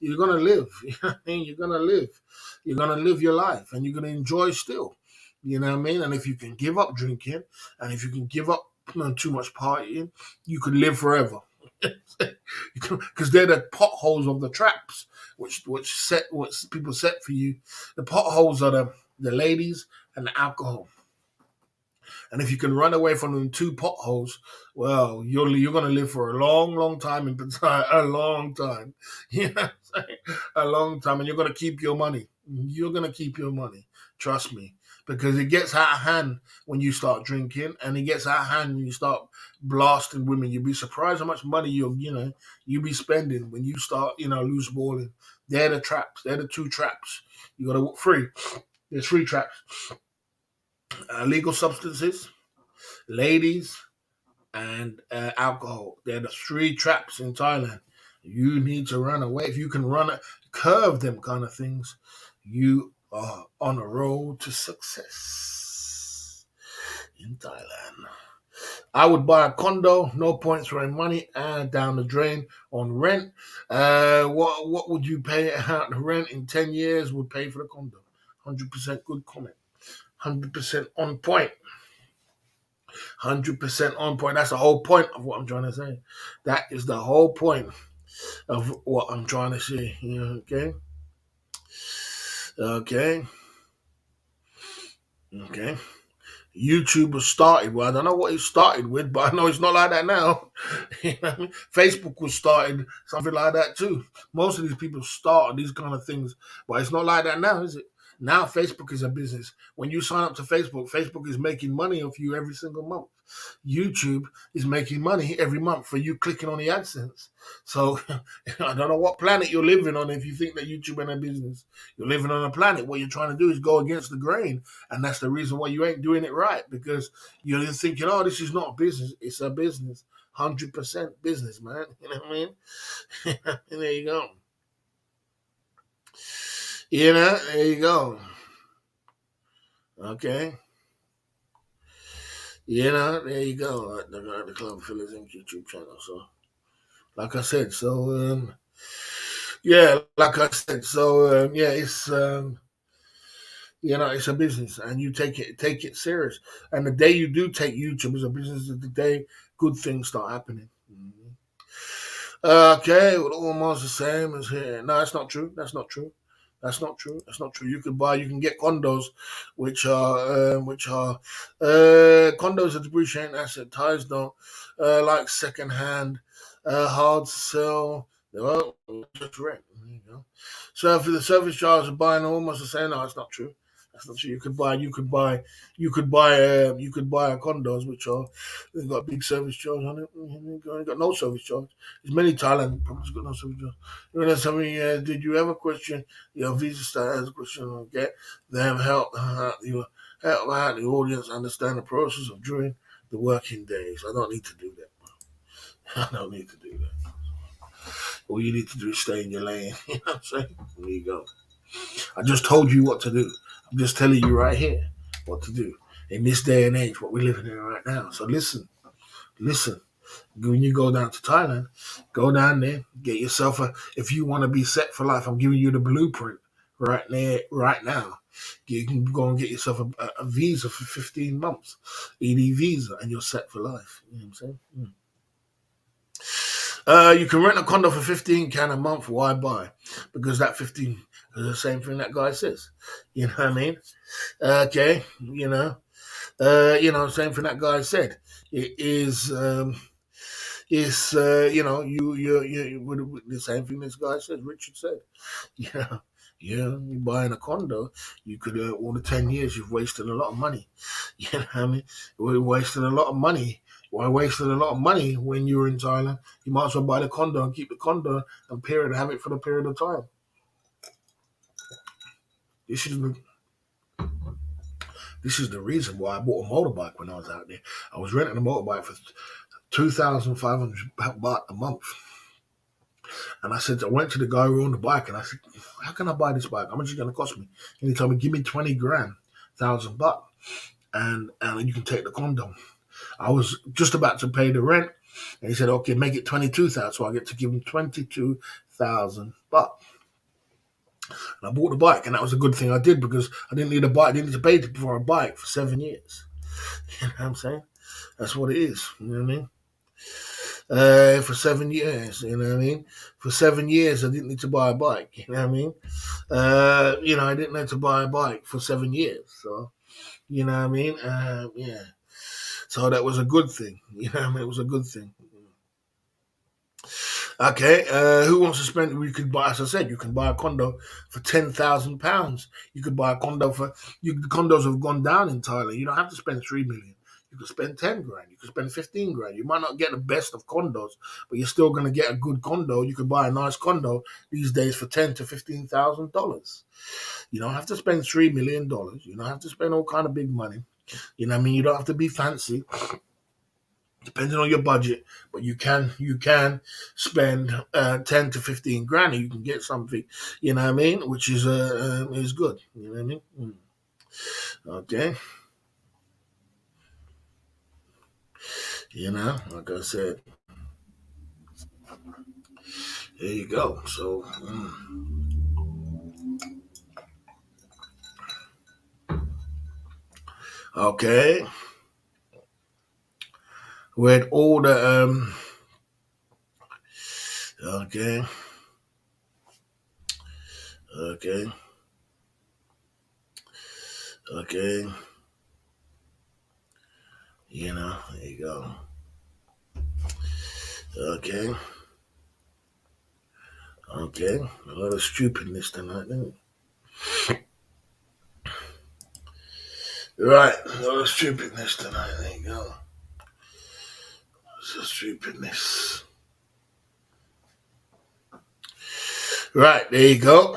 You're gonna live. You know what I mean? You're gonna live. You're gonna live your life, and you're gonna enjoy still. You know what I mean? And if you can give up drinking, and if you can give up too much partying, you could live forever. Because they're the potholes of the traps, which people set for you. The potholes are the ladies and the alcohol. And if you can run away from them two potholes, well, you're gonna live for a long, long time in Pattaya, a long time. You know what I'm saying? A long time, and you're gonna keep your money. You're gonna keep your money. Trust me. Because it gets out of hand when you start drinking, and it gets out of hand when you start blasting women. You'd be surprised how much money you be spending when you start loose balling. They're the traps. They're the two traps. You got to three. There's three traps: illegal substances, ladies, and alcohol. They're the three traps in Thailand. You need to run away. If you can curve them kind of things, you are on a road to success in Thailand. I would buy a condo, no point throwing money down the drain on rent. What would you pay out the rent in 10 years would pay for the condo? 100% good comment. 100% on point. 100% on point. That's the whole point of what I'm trying to say. That is the whole point of what I'm trying to say. Okay? Okay. Okay. YouTube was started. Well, I don't know what it started with, but I know it's not like that now. You know what I mean? Facebook was started something like that too. Most of these people start these kind of things, but it's not like that now, is it? Now Facebook is a business. When you sign up to Facebook, Facebook is making money off you every single month. YouTube is making money every month for you clicking on the AdSense. So I don't know what planet you're living on if you think that YouTube ain't a business. You're living on a planet. What you're trying to do is go against the grain. And that's the reason why you ain't doing it right, because you're thinking, oh, this is not a business. It's a business. 100% business, man. You know what I mean? And there you go. There you go. Okay. There you go. The Club Phillies Inc. YouTube channel. So, like I said, it's a business, and you take it serious. And the day you do take YouTube as a business is the day good things start happening. Okay, well, almost the same as here. No, that's not true. That's not true. That's not true. That's not true. You can get condos, which are condos are depreciating asset. Ties don't like second hand, hard to sell. Well, just rent. There you go. So for the service charge of buying almost the same. No, that's not true. That's not true. You could buy condos which are they've got a big service charge on it. You've got no service charge. There's many Thailand properties got no service charge. You know, something. Did you ever question your visa status? Question or get them help out the audience understand the process of during the working days. I don't need to do that. I don't need to do that. All you need to do is stay in your lane. You know what I'm saying? There you go. I just told you what to do. I'm just telling you right here what to do in this day and age, what we're living in right now. So listen. When you go down to Thailand, go down there, get yourself if you want to be set for life, I'm giving you the blueprint right there, right now. You can go and get yourself a visa for 15 months, ED visa, and you're set for life. You know what I'm saying? You can rent a condo for 15 a month. Why buy? Because that 15 is the same thing that guy says. You know what I mean? Okay, same thing that guy said. It is the same thing this guy said. Richard said, yeah, yeah. You buying a condo, you could all the 10 years you've wasted a lot of money. You know what I mean? We wasted a lot of money. Why wasted a lot of money when you were in Thailand? You might as well buy the condo and keep the condo and have it for the period of time. This is the This is the reason why I bought a motorbike when I was out there. I was renting a motorbike for 2,500 baht a month. And I went to the guy who owned the bike and I said, how can I buy this bike? How much is it going to cost me? And he told me, give me 20 grand, 1,000 baht, and you can take the condo. I was just about to pay the rent. And he said, okay, make it 22,000. So I get to give him 22,000 baht. And I bought the bike, and that was a good thing I did because I didn't need a bike. I didn't need to pay for a bike for 7 years. You know what I'm saying? That's what it is. You know what I mean? For 7 years, you know what I mean? For 7 years, I didn't need to buy a bike, you know what I mean? I didn't need to buy a bike for 7 years, so, you know what I mean? Yeah. So that was a good thing, you know what I mean? It was a good thing. Okay, who wants to spend? We could buy, as I said, you can buy a condo for £10,000. You could buy a condo the condos have gone down in Thailand. You don't have to spend 3 million. You could spend 10 grand. You could spend 15 grand. You might not get the best of condos, but you're still going to get a good condo. You could buy a nice condo these days for $10,000 to $15,000. You don't have to spend $3 million. You don't have to spend all kind of big money. You know what I mean? You don't have to be fancy depending on your budget, but you can spend 10 to 15 grand, and you can get something, you know what I mean, which is good. You know what I mean? Okay, like I said, there you go. So, okay, with all the okay, okay, okay, there you go. Okay, okay, a lot of stupidness tonight, isn't it? Right, a lot of stupidness tonight. There you go. So stupidness. Right, there you go.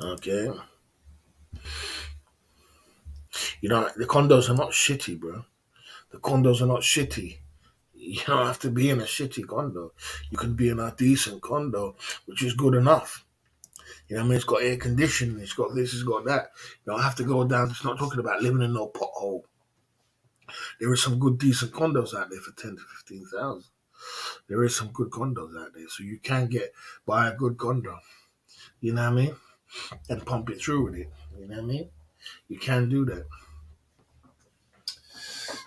Okay. The condos are not shitty, bro. The condos are not shitty. You don't have to be in a shitty condo. You can be in a decent condo, which is good enough. You know what I mean? It's got air conditioning, it's got this, it's got that. You don't have to go down. It's not talking about living in no pothole. There is some good, decent condos out there for 10 to 15,000. There is some good condos out there, so you can buy a good condo. You know what I mean? And pump it through with it. You know what I mean? You can do that.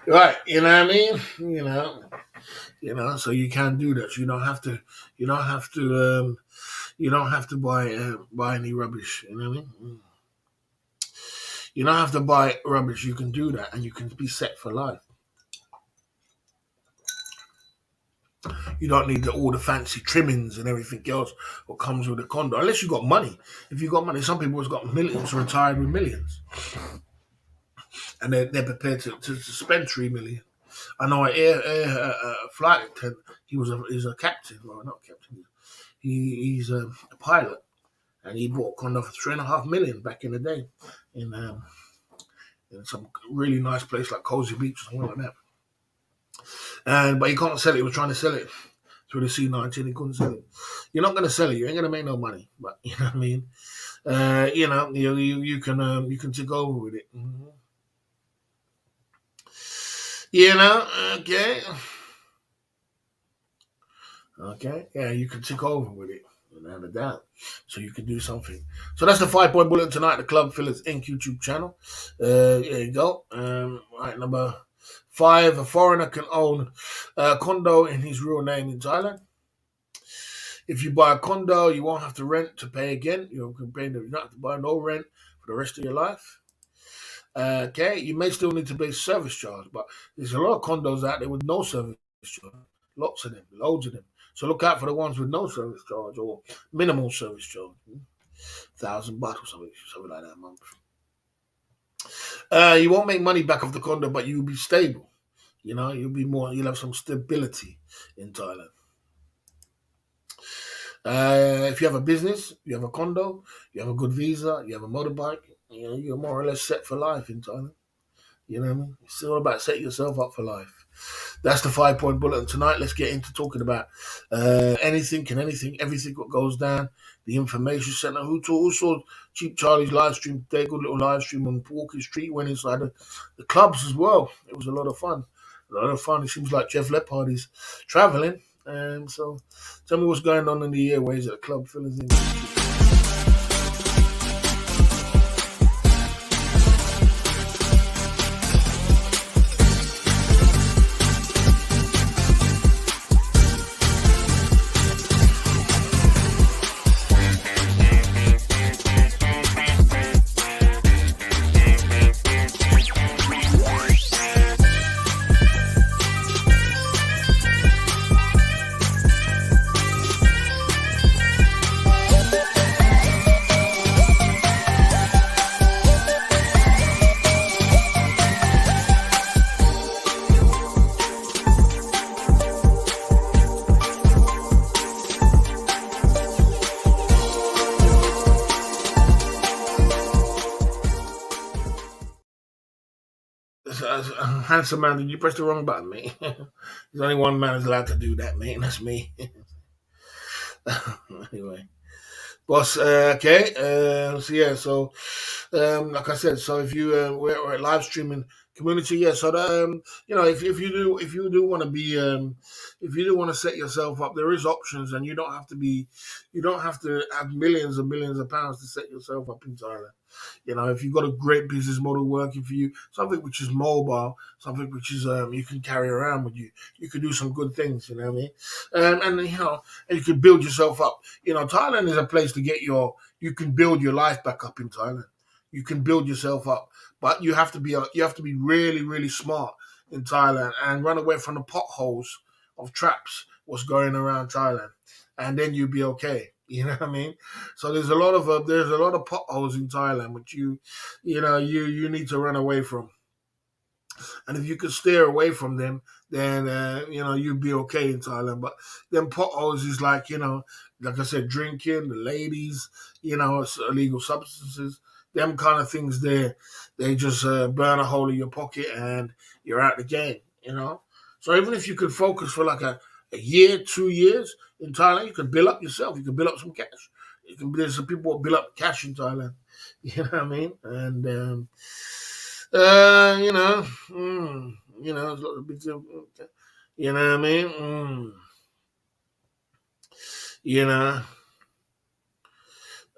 Right, you know what I mean? So you can do that. You don't have to buy any rubbish, you know what I mean? You don't have to buy rubbish, you can do that and you can be set for life. You don't need all the fancy trimmings and everything else what comes with a condo, unless you got money. If you got money, some people has got millions, retired with millions, and they're prepared to spend 3 million. I know an flight attendant. He's a captain, well, not captain. He's a pilot, and he bought a condo for 3.5 million back in the day, in some really nice place like Cozy Beach or something like that. But he can't sell it. He was trying to sell it through the C19. He couldn't sell it. You're not going to sell it. You ain't going to make no money. But you know what I mean. You can take over with it. Mhm. Okay. Okay, yeah, you can take over with it, without a doubt. So you can do something. So that's the 5 point bullet tonight. The Club Fillers Inc. YouTube channel. There you go. Right, number 5: a foreigner can own a condo in his real name in Thailand. If you buy a condo, you won't have to rent to pay again. You can pay. You don't have to buy no rent for the rest of your life. Okay, you may still need to pay service charge, but there's a lot of condos out there with no service charge. Lots of them, loads of them. So look out for the ones with no service charge or minimal service charge. 1,000 baht or something like that a month. You won't make money back off the condo, but you'll be stable. You'll have some stability in Thailand. If you have a business, you have a condo, you have a good visa, you have a motorbike, you're more or less set for life in Thailand. You know what I mean? It's all about setting yourself up for life. That's the 5 point bullet. And tonight, let's get into talking about everything what goes down, the information center. Who saw Cheap Charlie's live stream today? Good little live stream on Walking Street. Went inside the clubs as well. It was a lot of fun. A lot of fun. It seems like Jeff Leppard is traveling. And so, tell me what's going on in the airways at the Club Fillers in. Handsome man, did you press the wrong button, mate? There's only one man who's allowed to do that, mate, and that's me. Anyway, boss. Okay. Like I said, so if you we're at live streaming community, yeah. So that, if you do want to be if you do want to set yourself up, there is options, and you don't have to have millions and millions of pounds to set yourself up in Thailand. If you've got a great business model working for you, something which is mobile, something which is you can carry around with you, you can do some good things. You know what I mean? And you can build yourself up. Thailand is a place to you can build your life back up in Thailand. You can build yourself up, but you have to be really, really smart in Thailand and run away from the potholes of traps what's going around Thailand, and then you'll be okay. You know what I mean? So there's a lot of potholes in Thailand which you need to run away from, and if you can steer away from them, then you'll be okay in Thailand. But them potholes is like I said, drinking, the ladies, illegal substances, them kind of things. They just burn a hole in your pocket and you're out the game. So even if you could focus for like a year, 2 years in Thailand, you can build up yourself. You can build up some cash. There's some people who build up cash in Thailand. You know what I mean? And there's a lot of big, you know what I mean? You know,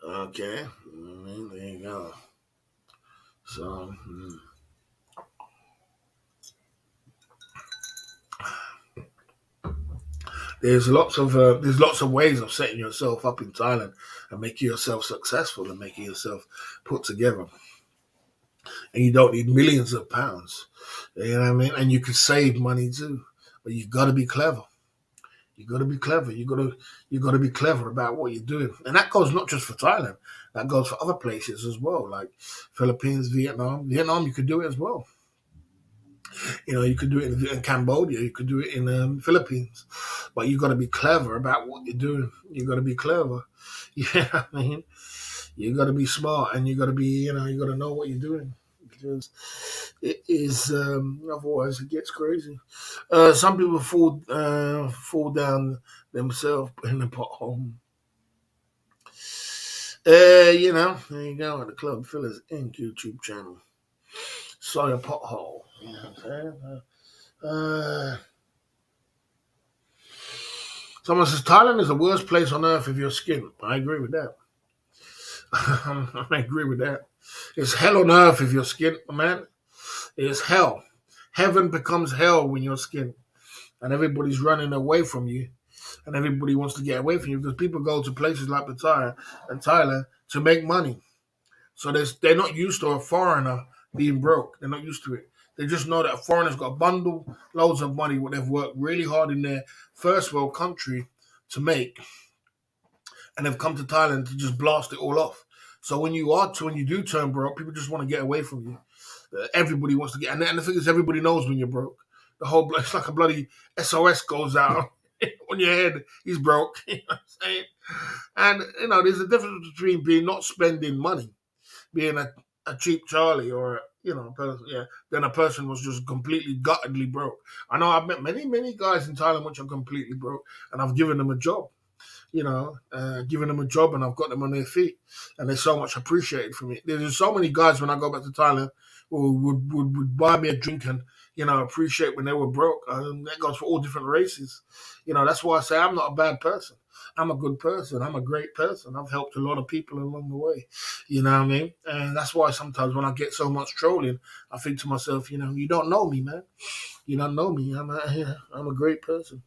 okay. There you go. So. There's lots of ways of setting yourself up in Thailand and making yourself successful and making yourself put together. And you don't need millions of pounds. You know what I mean? And you can save money too. But you've got to be clever. You got to be clever. You got to be clever about what you're doing, and that goes not just for Thailand. That goes for other places as well, like Philippines, Vietnam. Vietnam, you could do it as well. You could do it in Cambodia. You could do it in Philippines, but you got to be clever about what you're doing. You got to be clever. Yeah, I mean, you got to be smart, and you got to be, you got to know what you're doing, because it is otherwise it gets crazy. Some people fall down themselves in the pothole. There you go at the Club Fillers Inc. YouTube channel. Saw your pothole. You know what I'm saying? Someone says Thailand is the worst place on earth if you're skin. I agree with that. I agree with that. It's hell on earth if you're skin, man. It's hell. Heaven becomes hell when you're skin, and everybody's running away from you, and everybody wants to get away from you because people go to places like Pattaya and Thailand to make money. So they're not used to a foreigner being broke. They're not used to it. They just know that a foreigner's got a bundle, loads of money, what they've worked really hard in their first world country to make, and they've come to Thailand to just blast it all off. So when you do turn broke, people just want to get away from you. Everybody wants to get, and the thing is, everybody knows when you're broke. It's like a bloody SOS goes out on your head. He's broke. You know what I'm saying? And there's a difference between being not spending money, being a cheap Charlie, or a person, then a person was just completely guttedly broke. I know I've met many guys in Thailand which are completely broke, and I've given them a job. Giving them a job, and I've got them on their feet, and they're so much appreciated from me. There's so many guys when I go back to Thailand who would buy me a drink and appreciate when they were broke. That goes for all different races. That's why I say I'm not a bad person. I'm a good person. I'm a great person. I've helped a lot of people along the way. You know what I mean? And that's why sometimes when I get so much trolling, I think to myself, you don't know me, man. You don't know me. I'm a great person.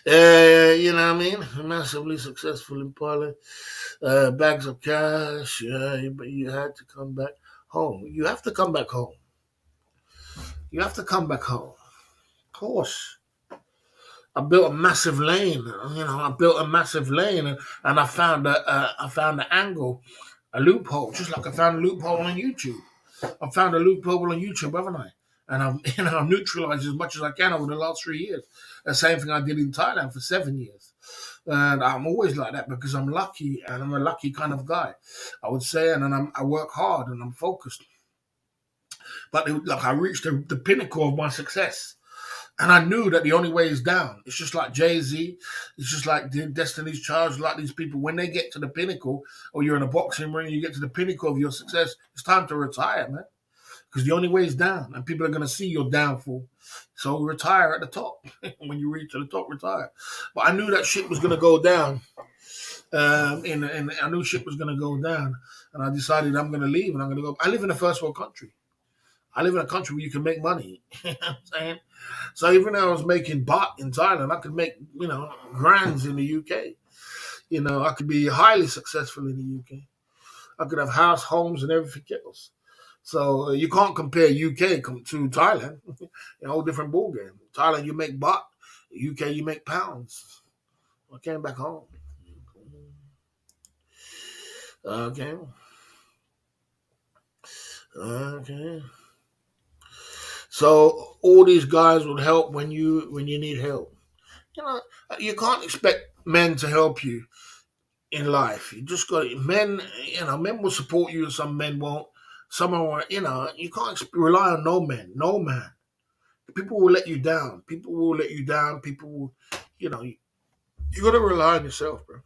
You know what I mean? Massively successful in Parliament. Bags of cash. But you had to come back home. You have to come back home. You have to come back home. Of course. I built a massive lane. And I found an angle, a loophole, just like I found a loophole on YouTube. I found a loophole on YouTube, haven't I? And I've neutralized as much as I can over the last 3 years. The same thing I did in Thailand for 7 years. And I'm always like that because I'm lucky, and I'm a lucky kind of guy, I would say. And I work hard and I'm focused. But I reached the pinnacle of my success. And I knew that the only way is down. It's just like Jay-Z. It's just like Destiny's Child. Like these people, when they get to the pinnacle, or you're in a boxing ring, you get to the pinnacle of your success, it's time to retire, man. Because the only way is down, and people are going to see your downfall. So retire at the top. When you reach to the top, retire. But I knew that shit was going to go down. And I knew shit was going to go down. And I decided I'm going to leave, and I'm going to go. I live in a first world country. I live in a country where you can make money. You know what I'm saying? So even though I was making baht in Thailand, I could make, grands in the UK. I could be highly successful in the UK. I could have house, homes, and everything else. So you can't compare UK to Thailand. A whole different ballgame. Thailand, you make baht. UK, you make pounds. I came back home. Okay. Okay. So all these guys will help when you need help. You can't expect men to help you in life. You just got men. Men will support you, and some men won't. Some are, you can't rely on no men, no man. People will let you down. People will let you down. People will, you got to rely on yourself, bro.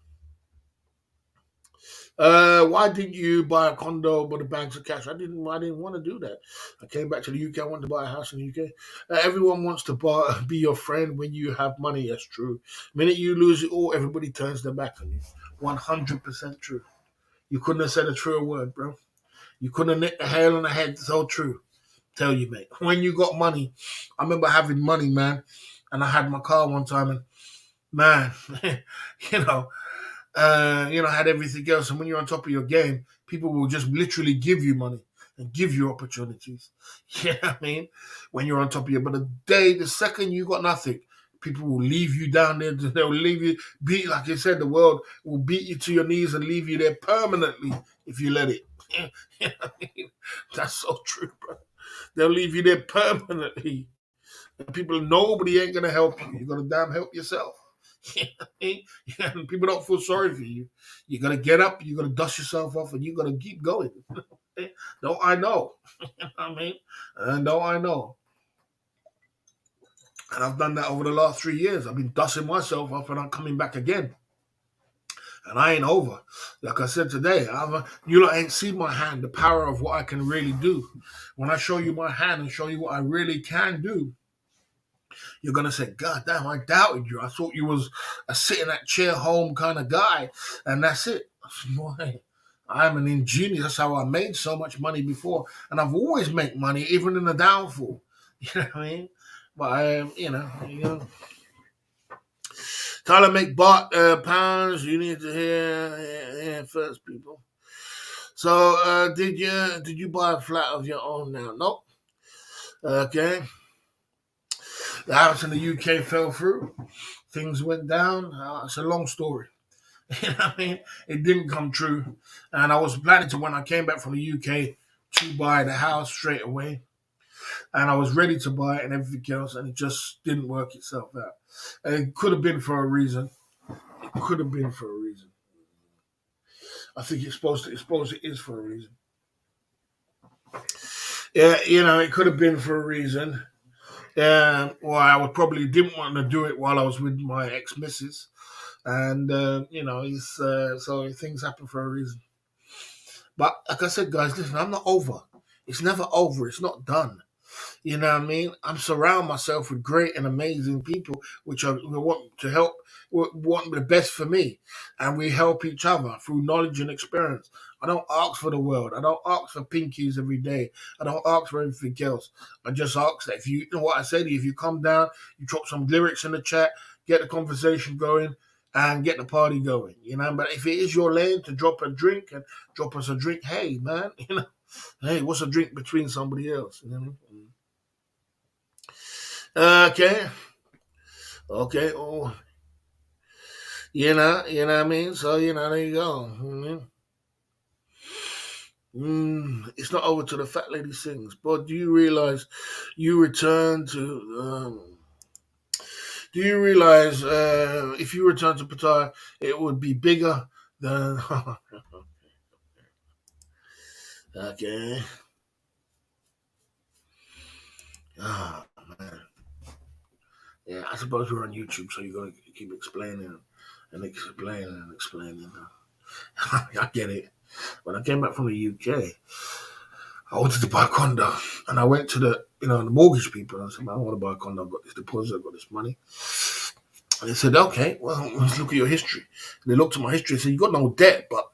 Why didn't you buy a condo but the bags of cash? I didn't want to do that. I came back to the UK. I wanted to buy a house in the UK. Everyone wants to be your friend when you have money. That's true. The minute you lose it all, everybody turns their back on you. 100% true. You couldn't have said a truer word, bro. You couldn't have nicked the hair on the head. So true. Tell you, mate. When you got money, I remember having money, man, and I had my car one time, and man, you know, I had everything else. And when you're on top of your game, people will just literally give you money and give you opportunities. You know what I mean? When you're on top of your, but the second you got nothing, People will leave you down there. They'll leave you, beat, like I said, the world will beat you to your knees and leave you there permanently if you let it. You know what I mean? That's so true, bro. They'll leave you there permanently. And people, nobody ain't gonna help you. You gotta damn help yourself. You know what I mean? And people don't feel sorry for you. You gotta get up, you gotta dust yourself off, and you gotta keep going. No, I know. You know what I mean? No, I know. And I've done that over the last 3 years. I've been dusting myself off and I'm coming back again. And I ain't over. Like I said today, you lot ain't seen my hand, the power of what I can really do. When I show you my hand and show you what I really can do, you're gonna say, God damn, I doubted you. I thought you was a sit in that chair home kind of guy. And that's it. Boy, I'm an ingenious. That's how I made so much money before. And I've always made money, even in the downfall. You know what I mean? But Tyler make pounds. You need to hear first, people. So, did you buy a flat of your own now? Nope. Okay. The house in the UK fell through. Things went down. It's a long story. You know what I mean? It didn't come true. And I was planning to, when I came back from the UK, to buy the house straight away. And I was ready to buy it and everything else, and it just didn't work itself out. And it could have been for a reason. It could have been for a reason. I think it's supposed to is for a reason. Yeah, it could have been for a reason. Well, I would probably didn't want to do it while I was with my ex-missus. And, so things happen for a reason. But like I said, guys, listen, I'm not over. It's never over. It's not done. You know what I mean? I'm surround myself with great and amazing people, which want to help, want the best for me, and we help each other through knowledge and experience. I don't ask for the world. I don't ask for pinkies every day. I don't ask for everything else. I just ask that if you know what I say to you, if you come down, you drop some lyrics in the chat, get the conversation going, and get the party going. But if it is your lane to drop a drink and drop us a drink, hey man, hey, what's a drink between somebody else? Okay. Okay. Oh, what I mean? So, there you go. It's not over till the fat lady sings. But do you realize you return to, do you realize if you return to Pattaya, it would be bigger than, okay. Oh, man. Yeah, I suppose we're on YouTube, so you're going to keep explaining and explaining and explaining. I get it. When I came back from the UK, I wanted to buy a condo. And I went to the mortgage people and I said, man, I want to buy a condo. I've got this deposit, I've got this money. And they said, okay, well, let's look at your history. And they looked at my history and said, you got no debt, but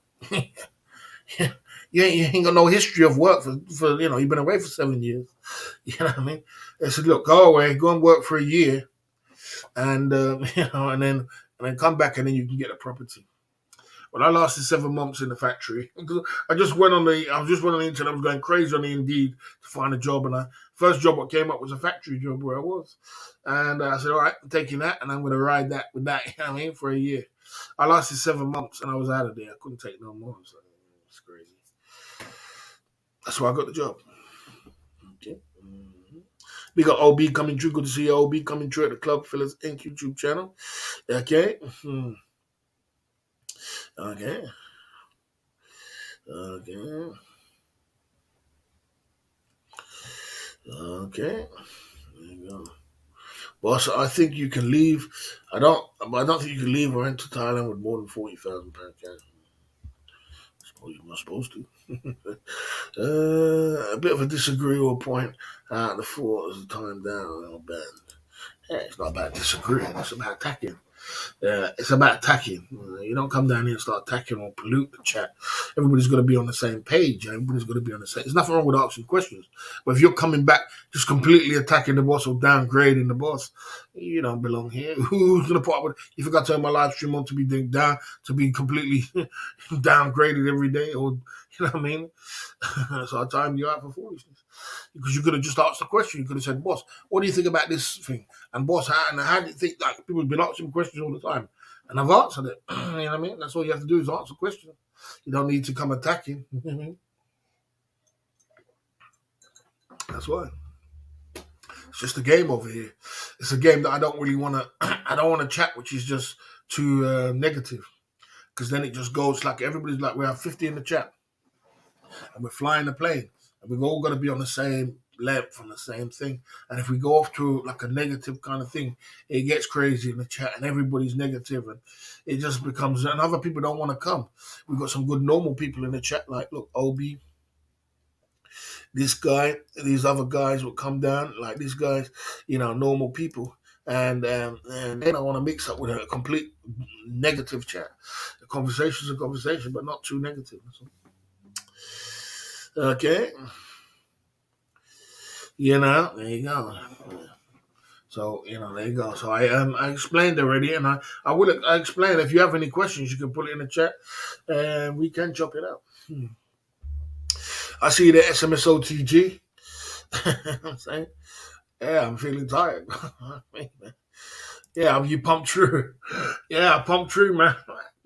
you ain't got no history of work for you've been away for 7 years. You know what I mean? They said, look, go away, go and work for a year. And and then come back, and then you can get a property. Well, I lasted 7 months in the factory. I just went on the internet. I was going crazy on the Indeed to find a job, and first job that came up was a factory job where I was. And I said, all right, I'm taking that, and I'm going to ride that with that. You know what I mean, for a year. I lasted 7 months, and I was out of there. I couldn't take no more. So it's crazy. That's why I got the job. Okay. We got OB coming through. Good to see you, OB coming through at the Club Fillers Inc. YouTube channel. Okay. Okay. Okay. Okay. There you go. Boss, I think you can leave. I don't think you can leave or enter Thailand with more than £40,000 cash. I suppose you're not supposed to. A bit of a disagreeable point. The thought as the time down band. Yeah, it's not about disagreeing. It's about attacking. It's about attacking. You don't come down here and start attacking or pollute the chat. Everybody's got to be on the same page. Everybody's got to be on the same. There's nothing wrong with asking questions. But if you're coming back just completely attacking the boss or downgrading the boss, you don't belong here. Who's going to put up with it? You forgot to turn my live stream on to be down, to be completely downgraded every day, or You know what I mean? So I timed you out for foolishness. Because you could have just asked the question. You could have said, boss, what do you think about this thing? And boss, how do you think, like, people have been asking questions all the time. And I've answered it. You know what I mean? That's all you have to do is answer questions. You don't need to come attacking. You know what I mean? That's why. It's just a game over here. It's a game that I don't really want to, I don't want to chat, which is just too negative. Because then it just goes like everybody's like, we have 50 in the chat and we're flying the plane and we've all got to be on the same length on the same thing. And if we go off to like a negative kind of thing, it gets crazy in the chat and everybody's negative and it just becomes, and other people don't want to come. We've got some good normal people in the chat, like, look, Obi, this guy, these other guys will come down, like these guys, normal people. And they don't want to mix up with a complete negative chat. The conversation's a conversation, but not too negative. Okay. There you go. So, there you go. So I explained already, and I explain. If you have any questions, you can put it in the chat, and we can chop it out. I see the SMSOTG. I'm saying, yeah, I'm feeling tired. Yeah, you pumped through. Yeah, I pumped through, man.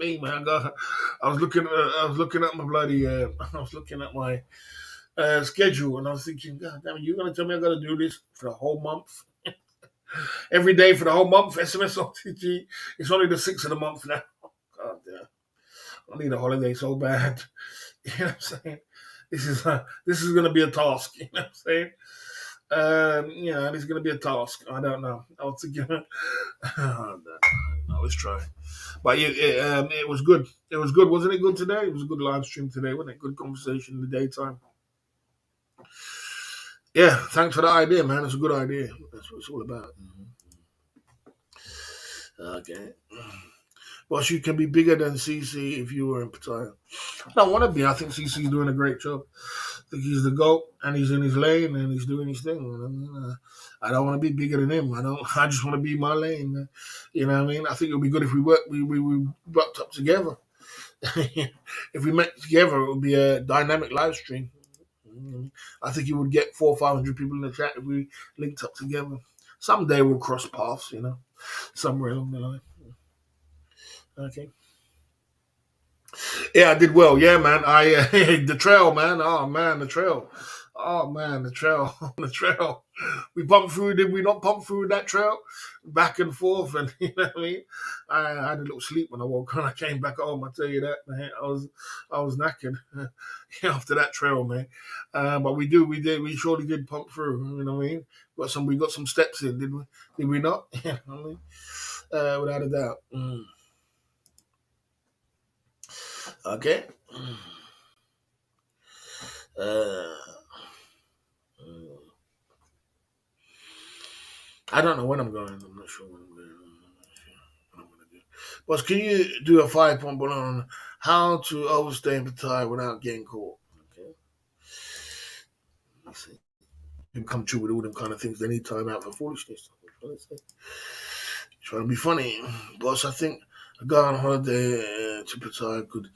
Me, man. I was looking at my bloody. I was looking at my schedule, and I was thinking, God damn it, you're gonna tell me I gotta do this for the whole month, every day for the whole month? SMSOTG. It's only the 6th of the month now. God damn, I need a holiday so bad. You know what I'm saying? This is gonna be a task. You know what I'm saying? It's gonna be a task. I don't know. I was thinking, let's try. But it was good. It was good, wasn't it? Good today. It was a good live stream today, wasn't it? Good conversation in the daytime. Yeah, thanks for the idea, man. It's a good idea. That's what it's all about. Okay. Boss, you can be bigger than CC if you were in Pattaya. I don't want to be. I think CC's doing a great job. I think he's the GOAT and he's in his lane and he's doing his thing. I don't want to be bigger than him. I just want to be my lane. You know what I mean? I think it would be good if we worked up together. If we met together, it would be a dynamic live stream. I think you would get 400 or 500 people in the chat if we linked up together. Someday we'll cross paths, somewhere along the line. Okay. Yeah, I did well. Yeah, man. The trail, man. Oh man, the trail. Oh man, the trail. The trail. We pumped through. Did we not pump through that trail? Back and forth, and you know what I mean. I had a little sleep when I woke up. And I came back home. I tell you that, man. I was knackered after that trail, man. But we surely did pump through. You know what I mean? We got some steps in, did we? Did we not? You know what I mean? Without a doubt. Okay. I don't know when I'm going. I'm not sure when I'm going. What I'm going to do. But can you do a 5-point bullet on how to overstay in Pattaya without getting caught? Okay. Let's see. People come true with all them kind of things. They need time out for foolishness. Trying to be funny. Boss, I think a guy on holiday to Pattaya could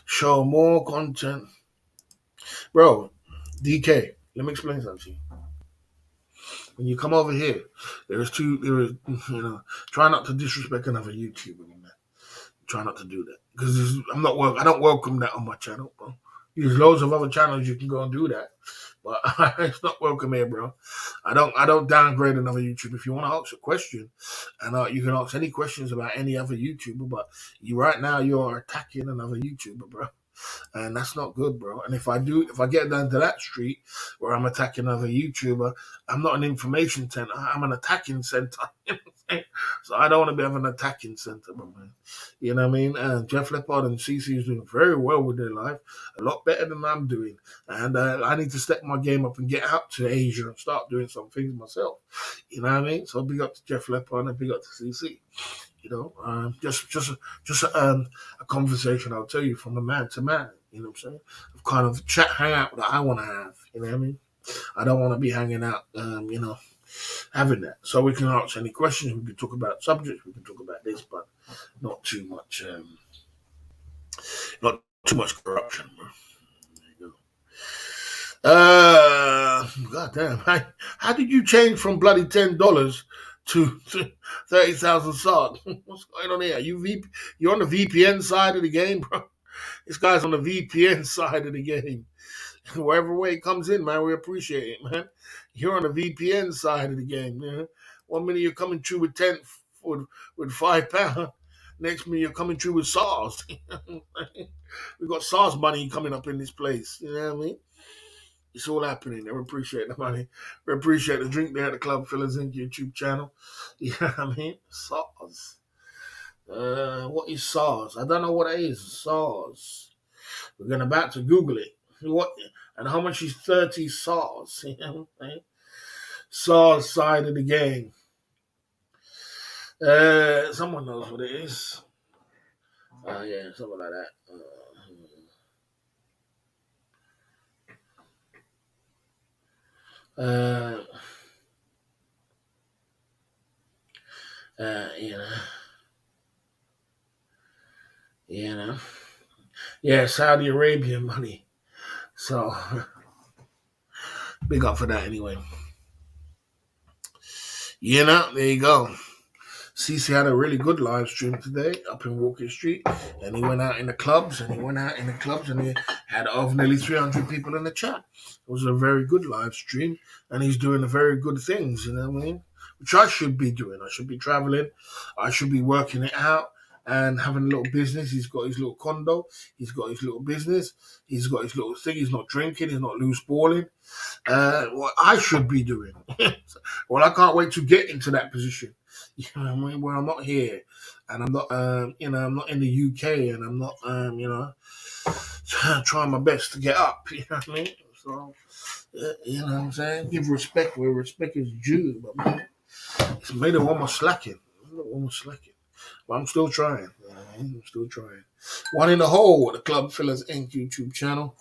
show more content. Bro, DK, let me explain something to you. When you come over here, try not to disrespect another YouTuber, man. Try not to do that. Because I don't welcome that on my channel, bro. There's loads of other channels you can go and do that. But it's not welcome here, bro. I don't downgrade another YouTuber. If you want to ask a question, and you can ask any questions about any other YouTuber, but right now you're attacking another YouTuber, bro. And that's not good, bro. And if I get down to that street where I'm attacking another YouTuber, I'm not an information center. I'm an attacking center. So I don't want to be having an attacking center, man. You know what I mean? Jeff Leppard and CC is doing very well with their life, a lot better than I'm doing. And I need to step my game up and get out to Asia and start doing some things myself. You know what I mean? So big up to Jeff Leppard and big up to CC. Just a conversation, I'll tell you, from a man to man. You know what I'm saying? Kind of hang out that I want to have. You know what I mean? I don't want to be hanging out, having that. So we can ask any questions. We can talk about subjects. We can talk about this, but not too much corruption, bro. God damn. How did you change from bloody $10 to 30,000 SAR? What's going on here? You're on the VPN side of the game, bro. This guy's on the VPN side of the game. Wherever way it comes in, man, we appreciate it, man. You're on the VPN side of the game, man. 1 minute you're coming through with with £5. Next minute you're coming through with SARS. We got SARS money coming up in this place. You know what I mean? It's all happening. We appreciate the money. We appreciate the drink there at the Club Fillers Inc. YouTube channel. You know what I mean? SARS. What is SARS? I don't know what it is. SARS. We're going about to Google it. What and how much is 30 SARS? You know what I mean? SARS side of the game. Someone knows what it is. Yeah, something like that. You know, yeah, Saudi Arabian money. So big up for that anyway. There you go. CC had a really good live stream today up in Walker Street, and he went out in the clubs, and he had over nearly 300 people in the chat. It was a very good live stream, and he's doing very good things, you know what I mean? Which I should be doing. I should be traveling. I should be working it out and having a little business. He's got his little condo. He's got his little business. He's got his little thing. He's not drinking. He's not loose balling. What I should be doing. Well, I can't wait to get into that position. You know what I mean? Where I'm not here, and I'm not, I'm not in the UK, and I'm not, trying my best to get up. You know what I mean? So, you know what I'm saying? Give respect where respect is due. But man, it's made it almost slacking. But I'm still trying. You know what I mean? I'm still trying. One in the hole with the Club Fillers Inc. YouTube channel.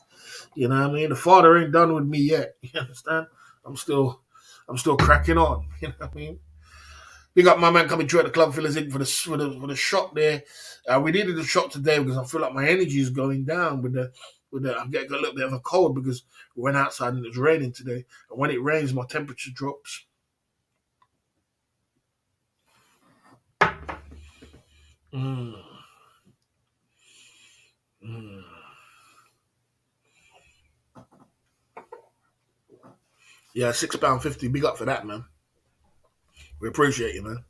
You know what I mean? The father ain't done with me yet. You understand? I'm still cracking on. You know what I mean? Big up my man coming through at the Club Fillers Inc. for the shot there. We needed the shot today because I feel like my energy is going down with the I'm getting a little bit of a cold because we went outside and it was raining today. And when it rains, my temperature drops. Mm. Mm. Yeah, £6.50. Big up for that, man. We appreciate you, man.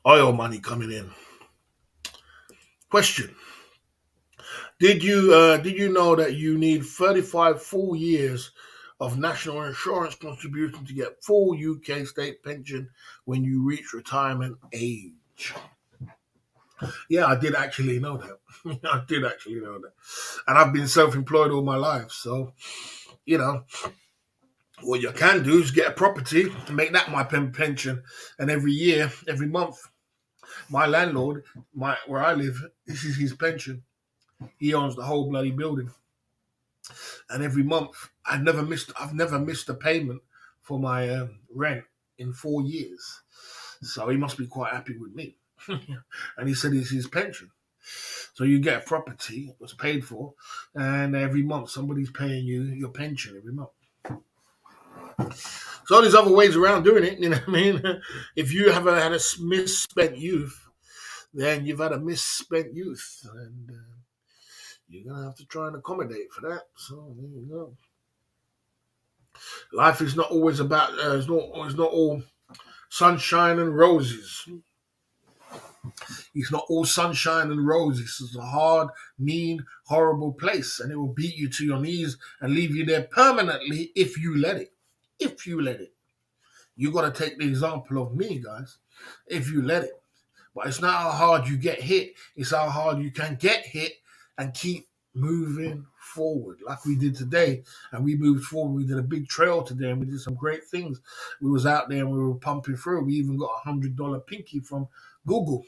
Oil money coming in. Question: Did you know that you need 35 full years of national insurance contribution to get full UK state pension when you reach retirement age? Yeah, I did actually know that. I did actually know that, and I've been self-employed all my life, so you know. What you can do is get a property to make that my pension, and every year, every month, my landlord, where I live, this is his pension. He owns the whole bloody building, and every month I've never missed a payment for my rent in 4 years. So he must be quite happy with me. And he said it's his pension. So you get a property, it was paid for, and every month somebody's paying you your pension every month. So there's other ways around doing it, you know what I mean? If you haven't had a misspent youth, then you've had a misspent youth, and you're gonna have to try and accommodate for that. So there you go. Life is not always about it's not all sunshine and roses. It's not all sunshine and roses. It's a hard, mean, horrible place, and it will beat you to your knees and leave you there permanently if you let it. If you let it. You got to take the example of me, guys. If you let it. But it's not how hard you get hit. It's how hard you can get hit and keep moving forward like we did today. And we moved forward. We did a big trail today and we did some great things. We was out there and we were pumping through. We even got $100 pinky from Google,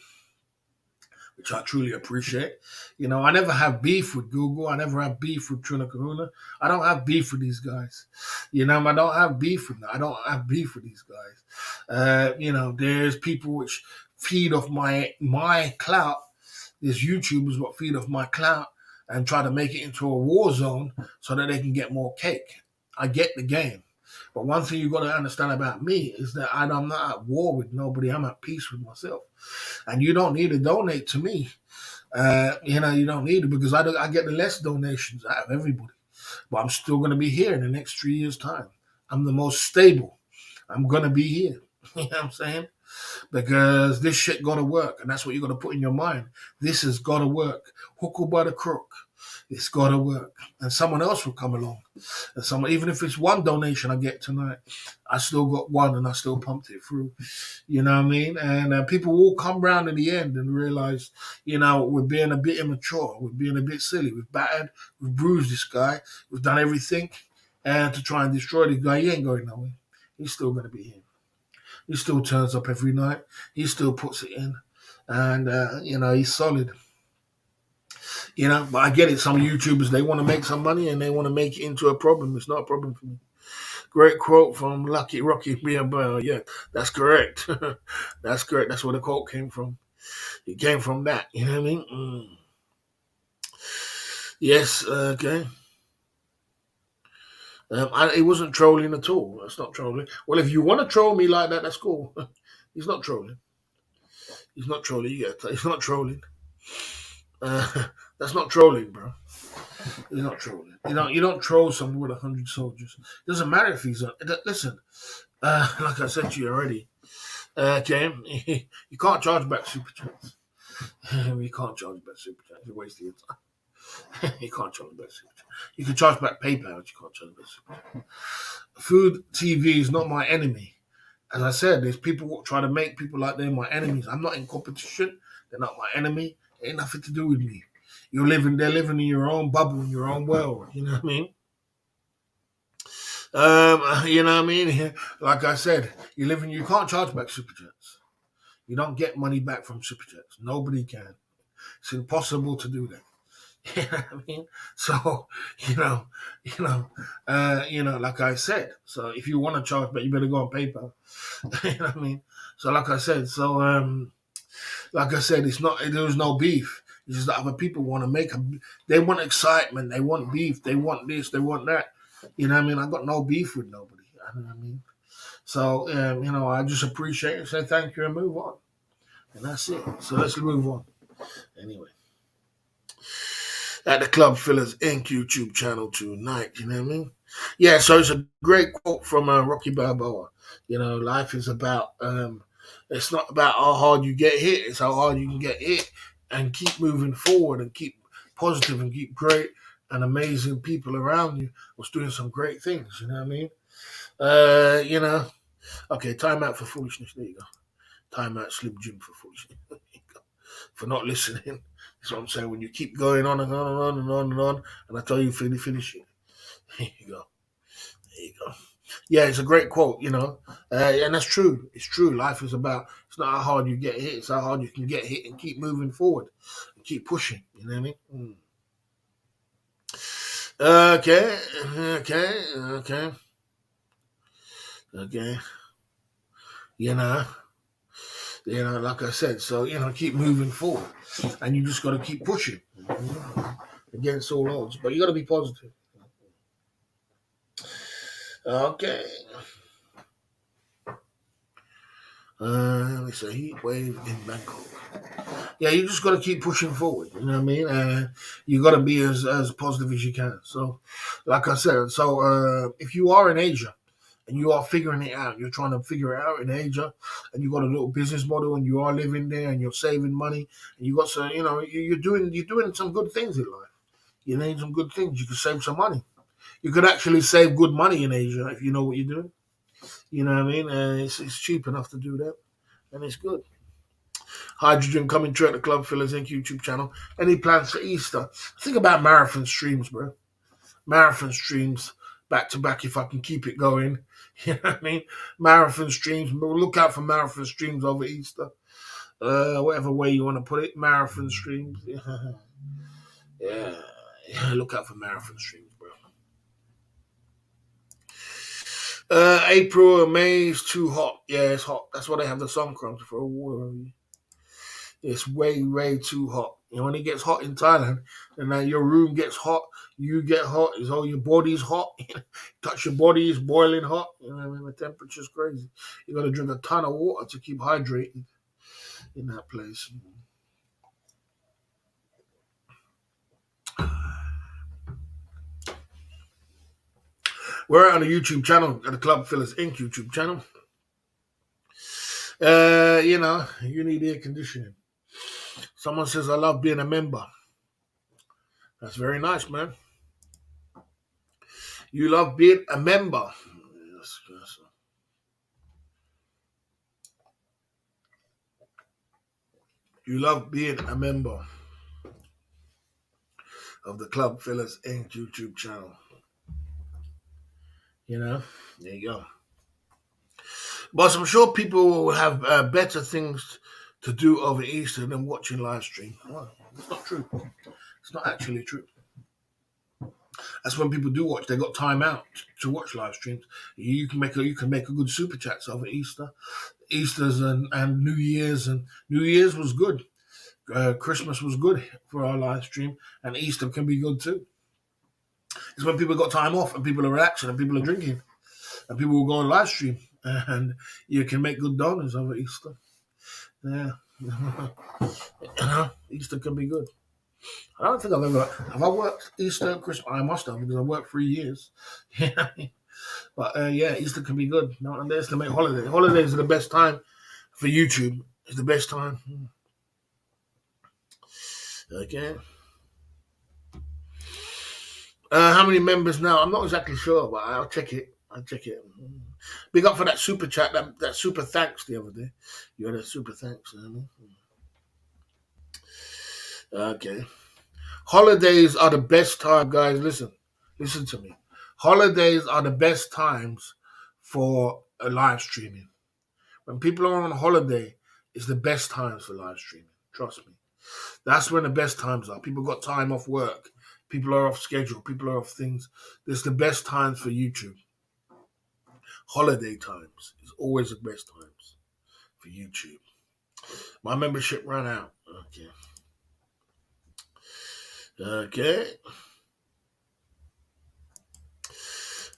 which I truly appreciate. You know, I never have beef with Google. I never have beef with Trina Kahuna. I don't have beef with these guys. You know, I don't have beef with them. I don't have beef with these guys. You know, there's people which feed off my clout. There's YouTubers what feed off my clout. and try to make it into a war zone so that they can get more cake. I get the game. But one thing you've got to understand about me is that I'm not at war with nobody. I'm at peace with myself. And you don't need to donate to me. You don't need it because I get the less donations out of everybody. But I'm still going to be here in the next 3 years' time. I'm the most stable. I'm going to be here. You know what I'm saying? Because this shit got to work. And that's what you got to put in your mind. This has got to work. Hook or by the crook. It's got to work. And someone else will come along. And someone, even if it's one donation I get tonight, I still got one and I still pumped it through. You know what I mean? And people will come round in the end and realize, we're being a bit immature. We're being a bit silly. We've battered, we've bruised this guy. We've done everything and to try and destroy this guy. He ain't going nowhere. He's still going to be here. He still turns up every night. He still puts it in. And, he's solid. But I get it. Some YouTubers, they want to make some money and they want to make it into a problem. It's not a problem for me. Great quote from Lucky Rocky Beer. Yeah, that's correct. That's correct. That's where the quote came from. It came from that. You know what I mean? Yes, okay. It wasn't trolling at all. That's not trolling. Well, if you want to troll me like that, that's cool. He's not trolling. He's not trolling. He's not trolling. That's not trolling, bro. He's not trolling. You don't troll someone with 100 soldiers. Doesn't matter if he's listen. Like I said to you already, okay, you can't charge back super chats. You can't charge back super chats. You're wasting your time. You can't charge back super chats. You can charge back PayPal, but you can't charge back super chats. Food TV is not my enemy. As I said, there's people who try to make people like they're my enemies. I'm not in competition. They're not my enemy. It ain't nothing to do with me. They're living in your own bubble, in your own world. You know what I mean? You know what I mean? Like I said, you can't charge back super chats. You don't get money back from super chats. Nobody can. It's impossible to do that. You know what I mean? So, like I said, so if you want to charge back, you better go on PayPal. You know what I mean? So like I said, it's not, there's no beef. It's just that other people want to they want excitement, they want beef, they want this, they want that. You know what I mean? I got no beef with nobody. You know what I mean? So, I just appreciate it, say thank you and move on. And that's it. So let's move on. Anyway. At the Club Fillers Inc. YouTube channel tonight, you know what I mean? Yeah, so it's a great quote from Rocky Balboa. Life is about, it's not about how hard you get hit, it's how hard you can get hit and keep moving forward and keep positive and keep great and amazing people around you was doing some great things, you know what I mean? Okay, time out for foolishness. There you go. Time out Slim Jim for foolishness. For not listening. That's what I'm saying. When you keep going on and on and on and on and on, and I tell you, finish it. There you go. There you go. Yeah, it's a great quote, and that's true. It's true. Life is about, it's not how hard you get hit, it's how hard you can get hit and keep moving forward and keep pushing. You know what I mean? Okay. Like I said, so keep moving forward, and you just got to keep pushing against all odds. But you got to be positive. Okay. It's a heat wave in Bangkok. Yeah, you just got to keep pushing forward. You know what I mean? You got to be as positive as you can. So, like I said, if you are in Asia and you are figuring it out, you're trying to figure it out in Asia, and you got a little business model, and you are living there, and you're saving money, and you got some, you're doing some good things in life. You need some good things. You can save some money. You could actually save good money in Asia if you know what you're doing. You know what I mean? It's cheap enough to do that, and it's good. Hydrogen coming through at the Club Fillers Inc. YouTube channel. Any plans for Easter? Think about marathon streams, bro. Marathon streams back to back if I can keep it going. You know what I mean? Marathon streams. Look out for marathon streams over Easter. Whatever way you want to put it. Marathon streams. Yeah. Look out for marathon streams, bro. April or May is too hot. Yeah, it's hot. That's why they have the sun crumbs for a water. It's way, way too hot. When it gets hot in Thailand, and then your room gets hot, you get hot. It's all your body's hot. Touch your body, it's boiling hot. The temperature's crazy. You got to drink a ton of water to keep hydrated in that place. We're on a YouTube channel, at the Club Fillers Inc. YouTube channel. You need air conditioning. Someone says, I love being a member. That's very nice, man. You love being a member. Yes. You love being a member of the Club Fillers Inc. YouTube channel. There you go. But I'm sure people will have better things to do over Easter than watching live stream. Well, it's not true. It's not actually true. That's when people do watch. They got time out to watch live streams. You can make a good super chats over Easter, Easter's and New Year's, and New Year's was good. Christmas was good for our live stream, and Easter can be good too. It's when people got time off and people are relaxing and people are drinking, and people will go on live stream, and you can make good dollars over Easter. Yeah, Easter can be good. I don't think have I worked Easter and Christmas? I must have, because I worked 3 years. But Easter can be good. Don't underestimate holidays. Holidays are the best time for YouTube. It's the best time. Okay. How many members now? I'm not exactly sure, but I'll check it. Big up for that super chat, that super thanks the other day. You had a super thanks. Okay. Holidays are the best time, guys. Listen to me. Holidays are the best times for live streaming. When people are on holiday, it's the best times for live streaming. Trust me. That's when the best times are. People got time off work. People are off schedule. People are off things. It's the best times for YouTube. Holiday times is always the best times for YouTube. My membership ran out. Okay.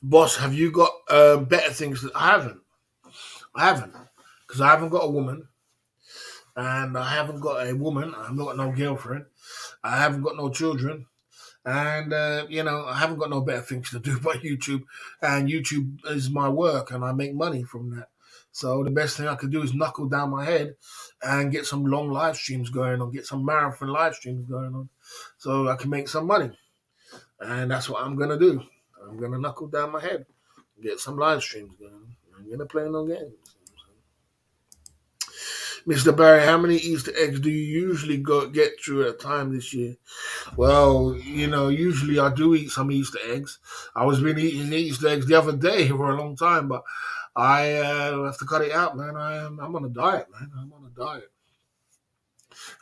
Boss, have you got better things? I haven't. Because I haven't got a woman. And I haven't got a woman. I've not got no girlfriend. I haven't got no children. And, I haven't got no better things to do but YouTube. And YouTube is my work, and I make money from that. So the best thing I could do is knuckle down my head and get some long live streams going on, get some marathon live streams going on, so I can make some money. And that's what I'm going to do. I'm going to knuckle down my head, get some live streams going. I'm going to play no games. Mr. Barry, how many Easter eggs do you usually get through at a time this year? Well, usually I do eat some Easter eggs. I was been eating Easter eggs the other day for a long time, but I have to cut it out, man. I'm on a diet, man. I'm on a diet.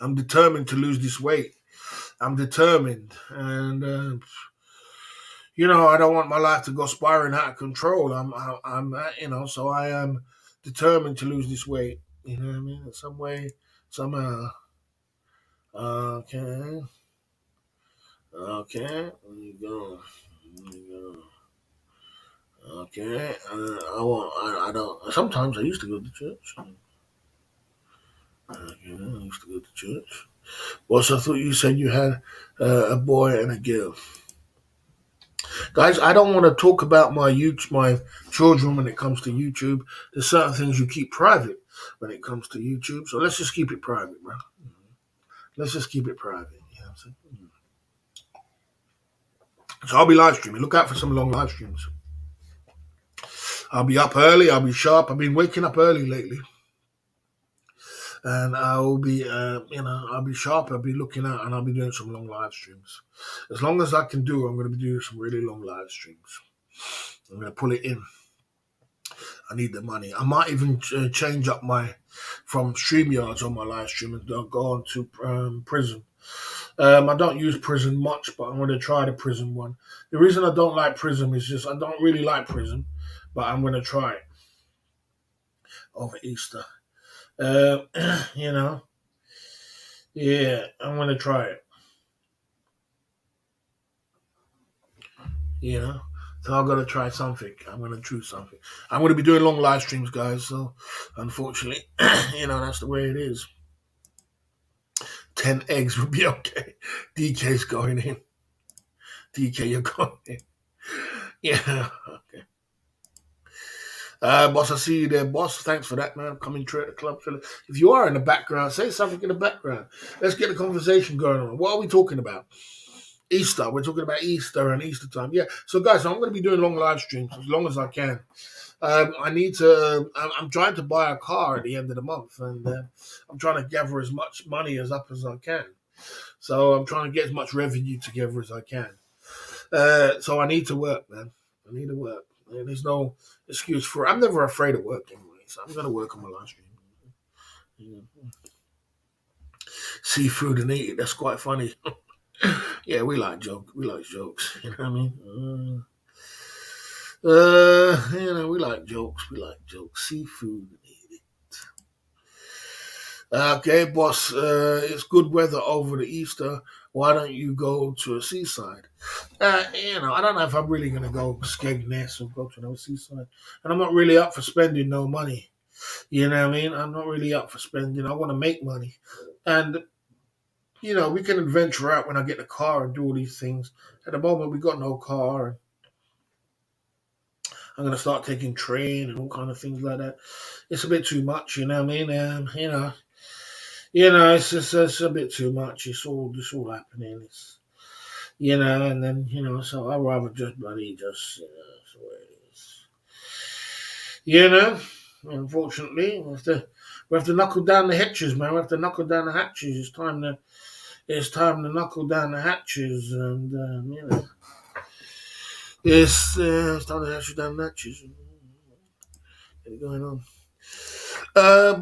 I'm determined to lose this weight. I'm determined, and I don't want my life to go spiraling out of control. So I am determined to lose this weight. You know what I mean? In some way, somehow. Okay. There you go. Okay. I don't. Sometimes I used to go to church. Okay, I used to go to church. Well, so I thought you said you had a boy and a girl. Guys, I don't want to talk about my children when it comes to YouTube. There's certain things you keep private when it comes to YouTube. So let's just keep it private, bro. Let's just keep it private. You know what I'm saying? So I'll be live streaming. Look out for some long live streams. I'll be up early. I'll be sharp. I've been waking up early lately. And I'll be, I'll be sharp. I'll be looking out, and I'll be doing some long live streams. As long as I can do, I'm going to be doing some really long live streams. I'm going to pull it in. I need the money. I might even change up from StreamYards on my live stream and go on to Prism. I don't use Prism much, but I'm going to try the Prism one. The reason I don't like Prism is just I don't really like Prism, but I'm going to try it over Easter. Yeah, I'm gonna try it. You know, so I'm gonna try something. I'm gonna choose something. I'm gonna be doing long live streams, guys. So, unfortunately, that's the way it is. 10 eggs would be okay. DK's going in. DK, you're going in. Yeah. Okay. Boss, I see you there, boss. Thanks for that, man. Coming through at the club. If you are in the background, say something in the background. Let's get the conversation going on. What are we talking about? Easter. We're talking about Easter and Easter time. Yeah. So, guys, I'm going to be doing long live streams as long as I can. I need to. I'm trying to buy a car at the end of the month, and I'm trying to gather as much money as I can. So I'm trying to get as much revenue together as I can. So I need to work, man. I need to work. And there's no excuse for it. I'm never afraid of work anyway, so I'm gonna work on my live stream. Yeah. Seafood and eat it. That's quite funny. Yeah, we like jokes. We like jokes. You know what I mean? We like jokes. We like jokes. Seafood and eat it. Okay, boss. It's good weather over the Easter. Why don't you go to a seaside? I don't know if I'm really gonna go Skegness or go to another seaside, and I'm not really up for spending no money. You know what I mean? I'm not really up for spending. I want to make money, and we can adventure out when I get the car and do all these things. At the moment, we got no car. And I'm gonna start taking train and all kind of things like that. It's a bit too much, you know what I mean? It's a bit too much. It's all happening. And then so I'd rather just bloody just that's the way it is. You know, Unfortunately, we have to knuckle down the hatches, man. We have to knuckle down the hatches. It's time to knuckle down the hatches, and it's time to hatch down the hatches. What's going on?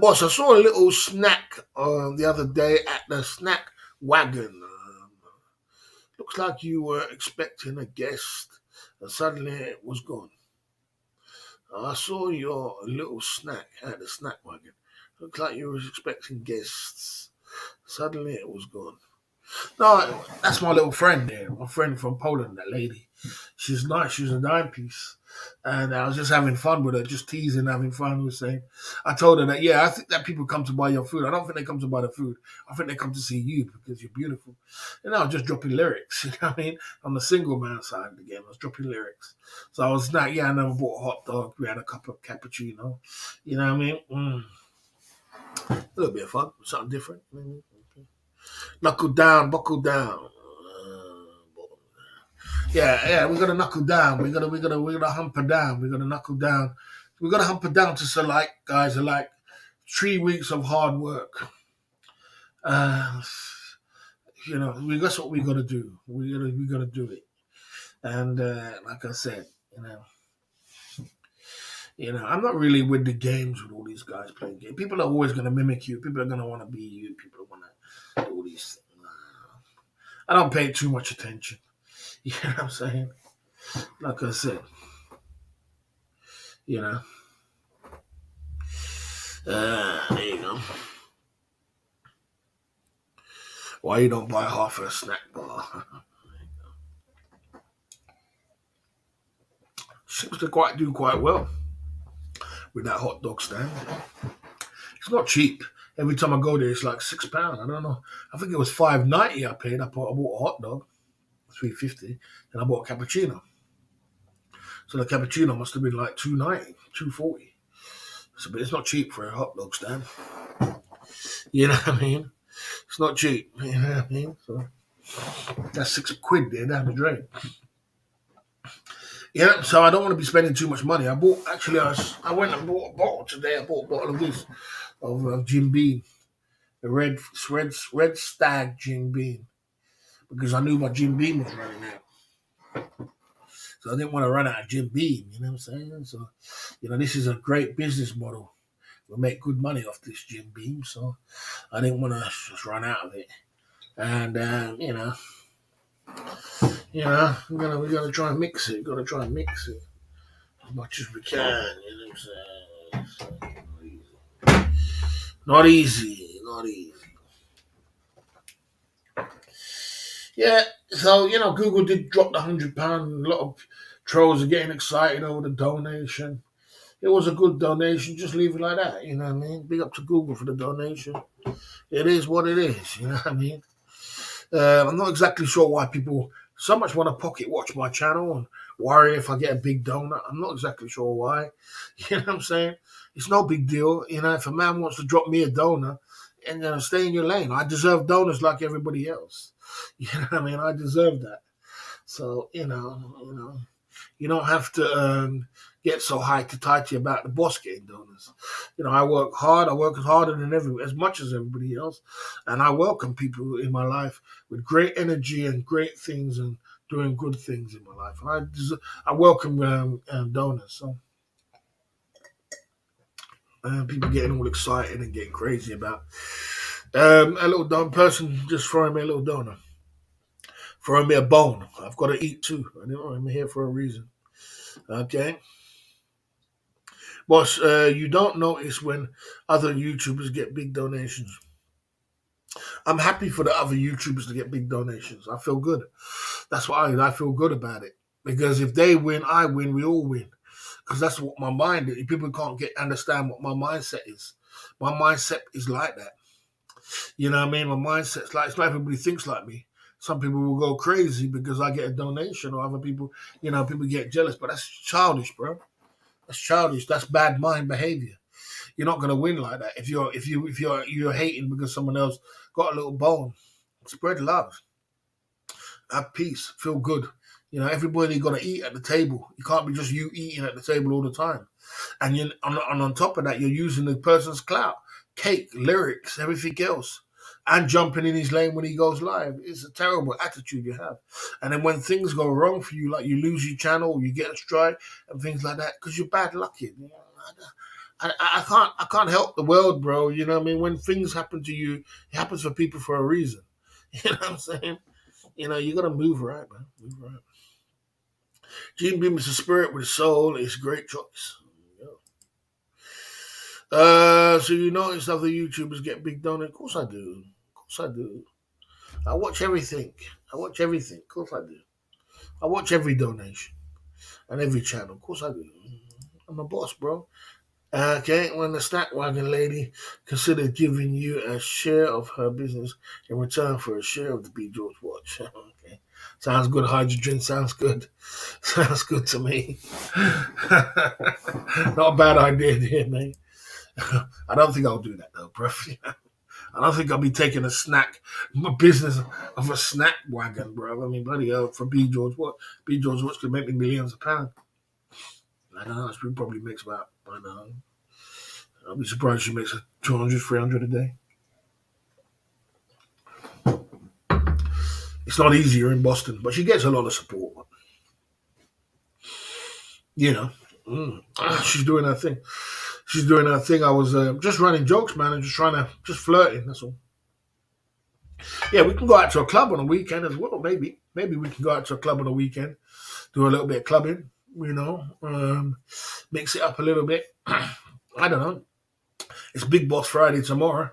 Boss, I saw a little snack the other day at the snack wagon. Looks like you were expecting a guest, and suddenly it was gone. I saw your little snack at the snack wagon. Looks like you were expecting guests. Suddenly it was gone. No, that's my little friend there. My friend from Poland, that lady. She's nice. She's a dime piece. And I was just having fun with her, just teasing, having fun with saying. I told her that, yeah, I think that people come to buy your food. I don't think they come to buy the food. I think they come to see you because you're beautiful. And I was just dropping lyrics, you know what I mean? On the single man side of the game, I was dropping lyrics. So I was like, yeah, I never bought a hot dog. We had a cup of cappuccino. You know what I mean? A little bit of fun, something different. Knuckle down, buckle down. Yeah, we're gonna knuckle down. We're gonna humper down. We're gonna knuckle down. We're gonna humper down to select guys are like 3 weeks of hard work. Uh, that's what we gotta do. We gotta do it. And like I said, I'm not really with the games with all these guys playing games. People are always gonna mimic you. People are gonna want to be you. People are gonna do all these things. I don't pay too much attention. You know what I'm saying? Like I said, you know. There you go. Why you don't buy half a snack bar? Seems to do quite well with that hot dog stand. It's not cheap. Every time I go there, it's like £6. I don't know. I think it was $5.90 I paid. I bought a hot dog, $3.50, and I bought a cappuccino. So the cappuccino must have been like $2.90, $2.40. So, but it's not cheap for a hot dog stand. You know what I mean? It's not cheap. You know what I mean? So that's £6 there down the drain. Yeah, so I don't want to be spending too much money. I went and bought a bottle today. I bought a bottle of this, of Jim Beam, the red stag Jim Beam, because I knew my Jim Beam was running out. So I didn't want to run out of Jim Beam, you know what I'm saying? So, this is a great business model. We'll make good money off this Jim Beam, so I didn't want to just run out of it. And, we gotta try and mix it. Gotta try and mix it as much as we can. You know what I'm saying? Not easy. Not easy. Yeah, so Google did drop the £100. A lot of trolls are getting excited over the donation. It was a good donation. Just leave it like that. You know what I mean? Big up to Google for the donation. It is what it is. You know what I mean? I'm not exactly sure why people so much want to pocket watch my channel and worry if I get a big donor. I'm not exactly sure why. You know what I'm saying? It's no big deal. If a man wants to drop me a donor, and stay in your lane. I deserve donors like everybody else. You know what I mean? I deserve that. So you don't have to get so high to tighty about the boss getting donors. I work hard. I work harder than as much as everybody else, and I welcome people in my life with great energy and great things and doing good things in my life. And I welcome donors. So people getting all excited and getting crazy about a little person just throwing me a little donor, throwing me a bone. I've got to eat too. I'm here for a reason. Okay. Boss, you don't notice when other YouTubers get big donations. I'm happy for the other YouTubers to get big donations. I feel good. That's why I feel good about it. Because if they win, I win, we all win. Because that's what my mind is. People can't understand what my mindset is. My mindset is like that. You know what I mean? My mindset's like, it's not everybody thinks like me. Some people will go crazy because I get a donation, or other people, people get jealous. But that's childish, bro. That's childish. That's bad mind behavior. You're not gonna win like that if you're hating because someone else got a little bone. Spread love, have peace, feel good. Everybody got to eat at the table. You can't be just you eating at the table all the time. And on top of that, you're using the person's clout, cake, lyrics, everything else, and jumping in his lane when he goes live. It's a terrible attitude you have. And then when things go wrong for you, like you lose your channel, you get a strike, and things like that, because you're bad lucky. I can't help the world, bro. You know what I mean? When things happen to you, it happens for people for a reason. You know what I'm saying? You gotta move right, man. Move right. Gene Beam is a spirit with a soul. It's a great choice. So you notice other YouTubers get big donors? Of course I do. Of course I do. I watch everything. I watch everything. Of course I do. I watch every donation and every channel. Of course I do. I'm a boss, bro. Okay, when the snack wagon lady considered giving you a share of her business in return for a share of the B. George watch. Okay. Sounds good, hydrogen. Sounds good. Sounds good to me. Not a bad idea there, mate. I don't think I'll do that though, bro. I don't think I'll be taking my business of a snack wagon, bro. I mean, bloody hell, for B. George what? B. George Watch could make me millions of pounds. I don't know. She probably makes about, I don't know. I'll be surprised she makes 200, 300 a day. It's not easier in Boston, but she gets a lot of support. You know, she's doing her thing. She's doing her thing. I was just running jokes, man, and just flirting. That's all. Yeah, we can go out to a club on a weekend as well. Maybe we can go out to a club on a weekend, do a little bit of clubbing. Mix it up a little bit. I don't know. It's Big Boss Friday tomorrow.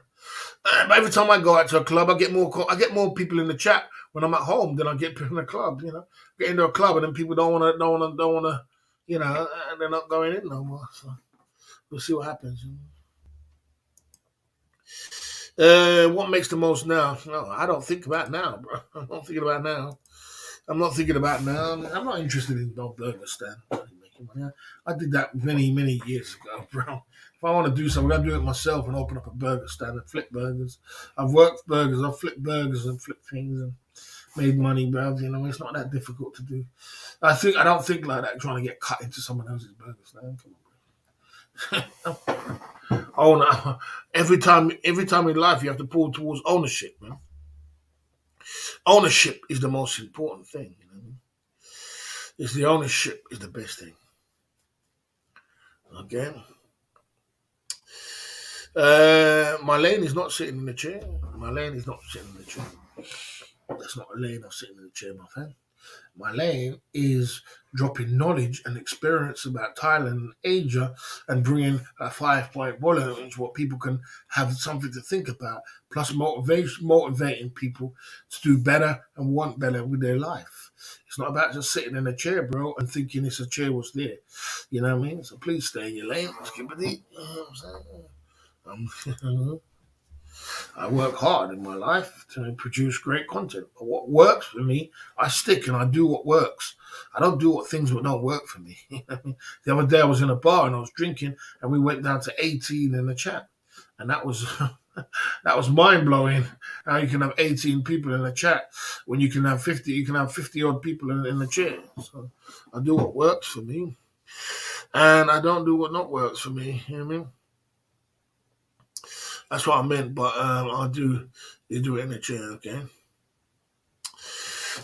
But every time I go out to a club, I get more people in the chat when I'm at home than I get people in the club. Get into a club and then people don't want to, and they're not going in no more. So we'll see what happens. What makes the most now? No, I don't think about now, bro. I'm not thinking about now. I'm not thinking about now. I'm not interested in no burger stand. Making money. I did that many, many years ago, bro. If I want to do something, I'll do it myself and open up a burger stand and flip burgers. I've worked burgers, I've flipped burgers and flipped things and made money, bro. It's not that difficult to do. I don't think like that trying to get cut into someone else's burger stand. Come on, bro. Oh no. Every time in life you have to pull towards ownership, man. Ownership is the most important thing, It's the ownership is the best thing. Okay. Marlene is not sitting in the chair. Marlene is not sitting in the chair. That's not a lane of sitting in the chair, my friend. My lane is dropping knowledge and experience about Thailand and Asia and bringing a 5 point bullet, which what people can have something to think about, plus motivating people to do better and want better with their life. It's not about just sitting in a chair, bro, and thinking it's a chair was there. You know what I mean? So please stay in your lane. Skip it. You know what I'm saying? I work hard in my life to produce great content. But what works for me, I stick and I do what works. I don't do what things that don't work for me. The other day I was in a bar and I was drinking and we went down to 18 in the chat. And that was that was mind blowing. How you can have 18 people in the chat when you can have 50, you can have 50 odd people in the chair. So I do what works for me. And I don't do what not works for me. You know what I mean? That's what I meant, but I'll do you do it in the chair, okay?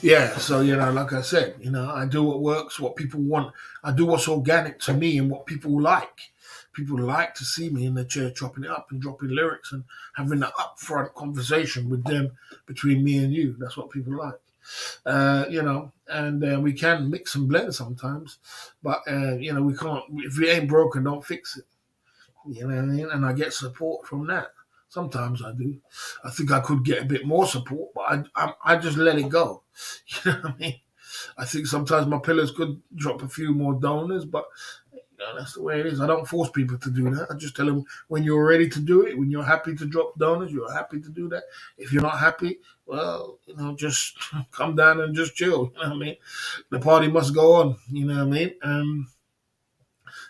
Yeah, so like I said, I do what works, what people want. I do what's organic to me and what people like. People like to see me in the chair chopping it up and dropping lyrics and having an upfront conversation with them between me and you. That's what people like. And we can mix and blend sometimes, but we can't. If it ain't broken, don't fix it. You know what I mean? And I get support from that. Sometimes I do. I think I could get a bit more support, but I just let it go. You know what I mean? I think sometimes my pillars could drop a few more donors, but that's the way it is. I don't force people to do that. I just tell them when you're ready to do it, when you're happy to drop donors, you're happy to do that. If you're not happy, well, just come down and just chill. You know what I mean? The party must go on. You know what I mean?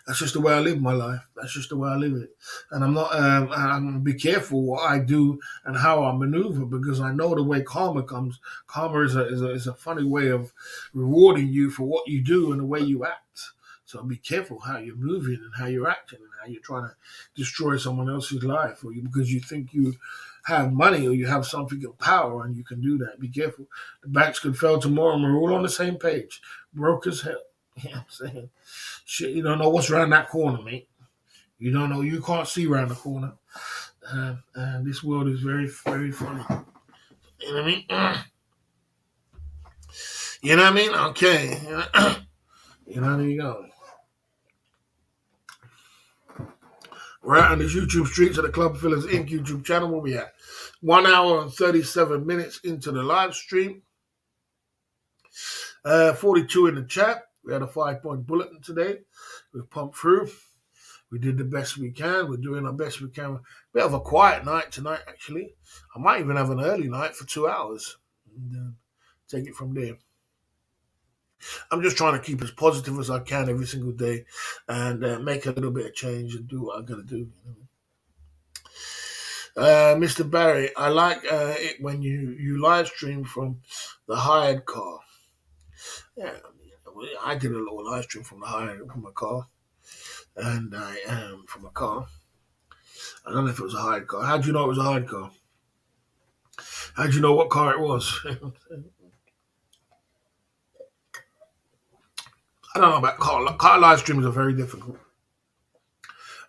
That's just the way I live my life. That's just the way I live it. And I'm not. I'm be careful what I do and how I maneuver because I know the way karma comes. Karma is a funny way of rewarding you for what you do and the way you act. So be careful how you're moving and how you're acting and how you're trying to destroy someone else's life or because you think you have money or you have something of power and you can do that. Be careful. The banks could fail tomorrow and we're all on the same page. Broke as hell. You know what I'm saying? Shit, you don't know what's around that corner, mate. You don't know. You can't see around the corner. And this world is very, very funny. You know what I mean? You know what I mean? Okay. There you go. We're out on this YouTube streets of the Club Fillers Inc. YouTube channel. Where we at? 1 hour and 37 minutes into the live stream. 42 in the chat. We had a 5-point bulletin today. We've pumped through. We did the best we can. We're doing our best we can. We have a quiet night tonight, actually. I might even have an early night for 2 hours. And take it from there. I'm just trying to keep as positive as I can every single day and make a little bit of change and do what I got to do. Mr. Barry, I like it when you live stream from the hired car. Yeah, I did a little live stream from a car. And I am from a car. I don't know if it was a hired car. How'd you know it was a hired car? How'd you know what car it was? I don't know about car. Car live streams are very difficult.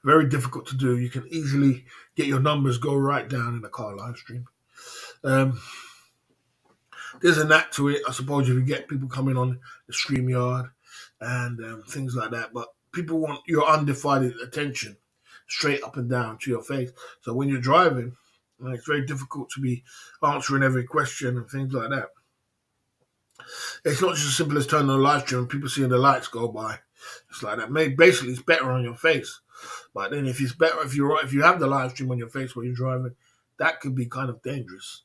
Very difficult to do. You can easily get your numbers go right down in a car live stream. There's a knack to it, I suppose, if you get people coming on the StreamYard and things like that. But people want your undivided attention straight up and down to your face. So when you're driving, it's very difficult to be answering every question and things like that. It's not just as simple as turning on the live stream and people seeing the lights go by. It's like that. Basically, it's better on your face. But then if it's better, if you have the live stream on your face while you're driving, that could be kind of dangerous.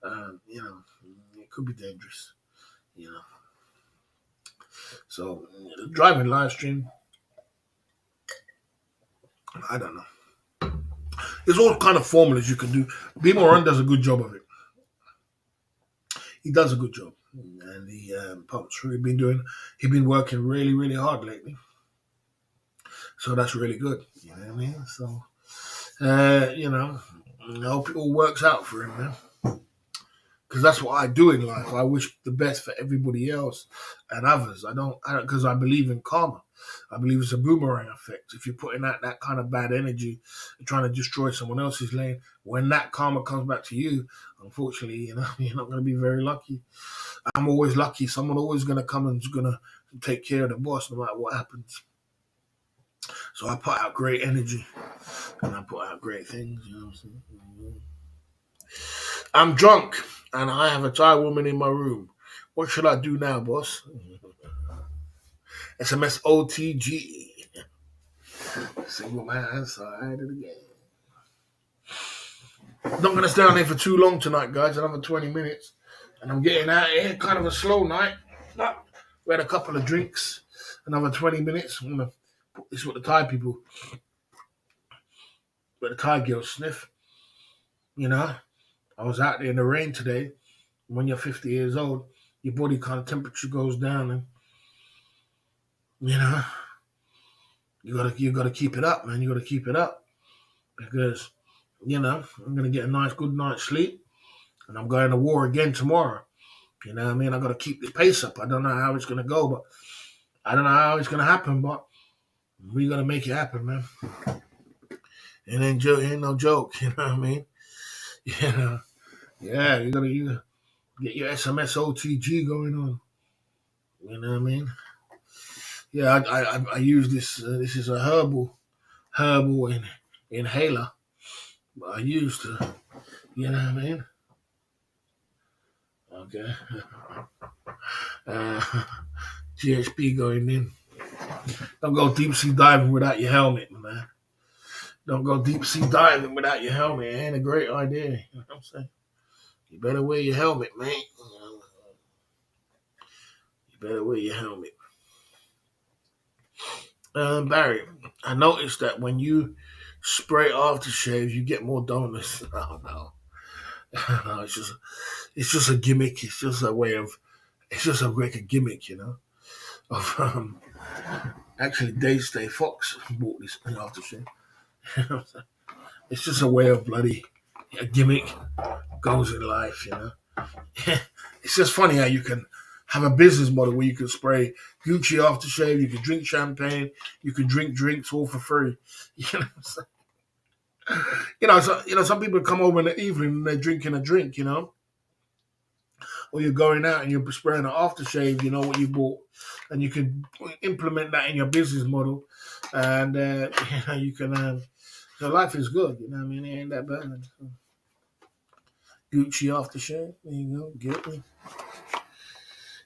It could be dangerous. So driving live stream, I don't know. There's all kind of formulas you can do. B Moran does a good job of it. He does a good job, and he pumps through. He's been working really, really hard lately. So that's really good. You know what I mean? So, I hope it all works out for him, man. because that's what I do in life. I wish the best for everybody else and others. I don't because I believe in karma. I believe it's a boomerang effect. If you're putting out that kind of bad energy and trying to destroy someone else's lane, when that karma comes back to you, unfortunately, you're not going to be very lucky. I'm always lucky. Someone always going to come and is going to take care of the boss no matter what happens. So I put out great energy and I put out great things. You know what I'm saying? I'm drunk and I have a Thai woman in my room. What should I do now, boss? SMS OTG. Single man side of the game. Not going to stay on here for too long tonight, guys. Another 20 minutes. And I'm getting out of here. Kind of a slow night. We had a couple of drinks. Another 20 minutes. I'm going to put this with the Thai people. But the Thai girls sniff. I was out there in the rain today. When you're 50 years old, your body kind of temperature goes down, and you gotta keep it up, man. You gotta keep it up because I'm gonna get a nice, good night's sleep, and I'm going to war again tomorrow. You know what I mean? I gotta keep this pace up. I don't know how it's gonna go, but I don't know how it's gonna happen, but we gotta make it happen, man. It ain't no joke. You know what I mean? Yeah. You gotta get your SMS OTG going on. You know what I mean? Yeah, I use this. This is a herbal inhaler. But I used to. You know what I mean? Okay. Uh, GHP going in. Don't go deep sea diving without your helmet, man. Don't go deep sea diving without your helmet. It ain't a great idea. You know what I'm saying? You better wear your helmet, man. You better wear your helmet. Barry, I noticed that when you spray aftershave, you get more donors. Oh no, no, it's just a gimmick. It's just a way of, it's just like a gimmick, Of actually, Dave Stay Fox bought this aftershave. It's just a way of bloody a gimmick goes in life, It's just funny how you can have a business model where you can spray Gucci aftershave, you can drink champagne, you can drink drinks all for free. You know what I'm saying? Some people come over in the evening and they're drinking a drink, or you're going out and you're spraying an aftershave, what you bought, and you can implement that in your business model, and you can. So life is good, you know what I mean? It ain't that bad. Gucci aftershave, there you go, get me.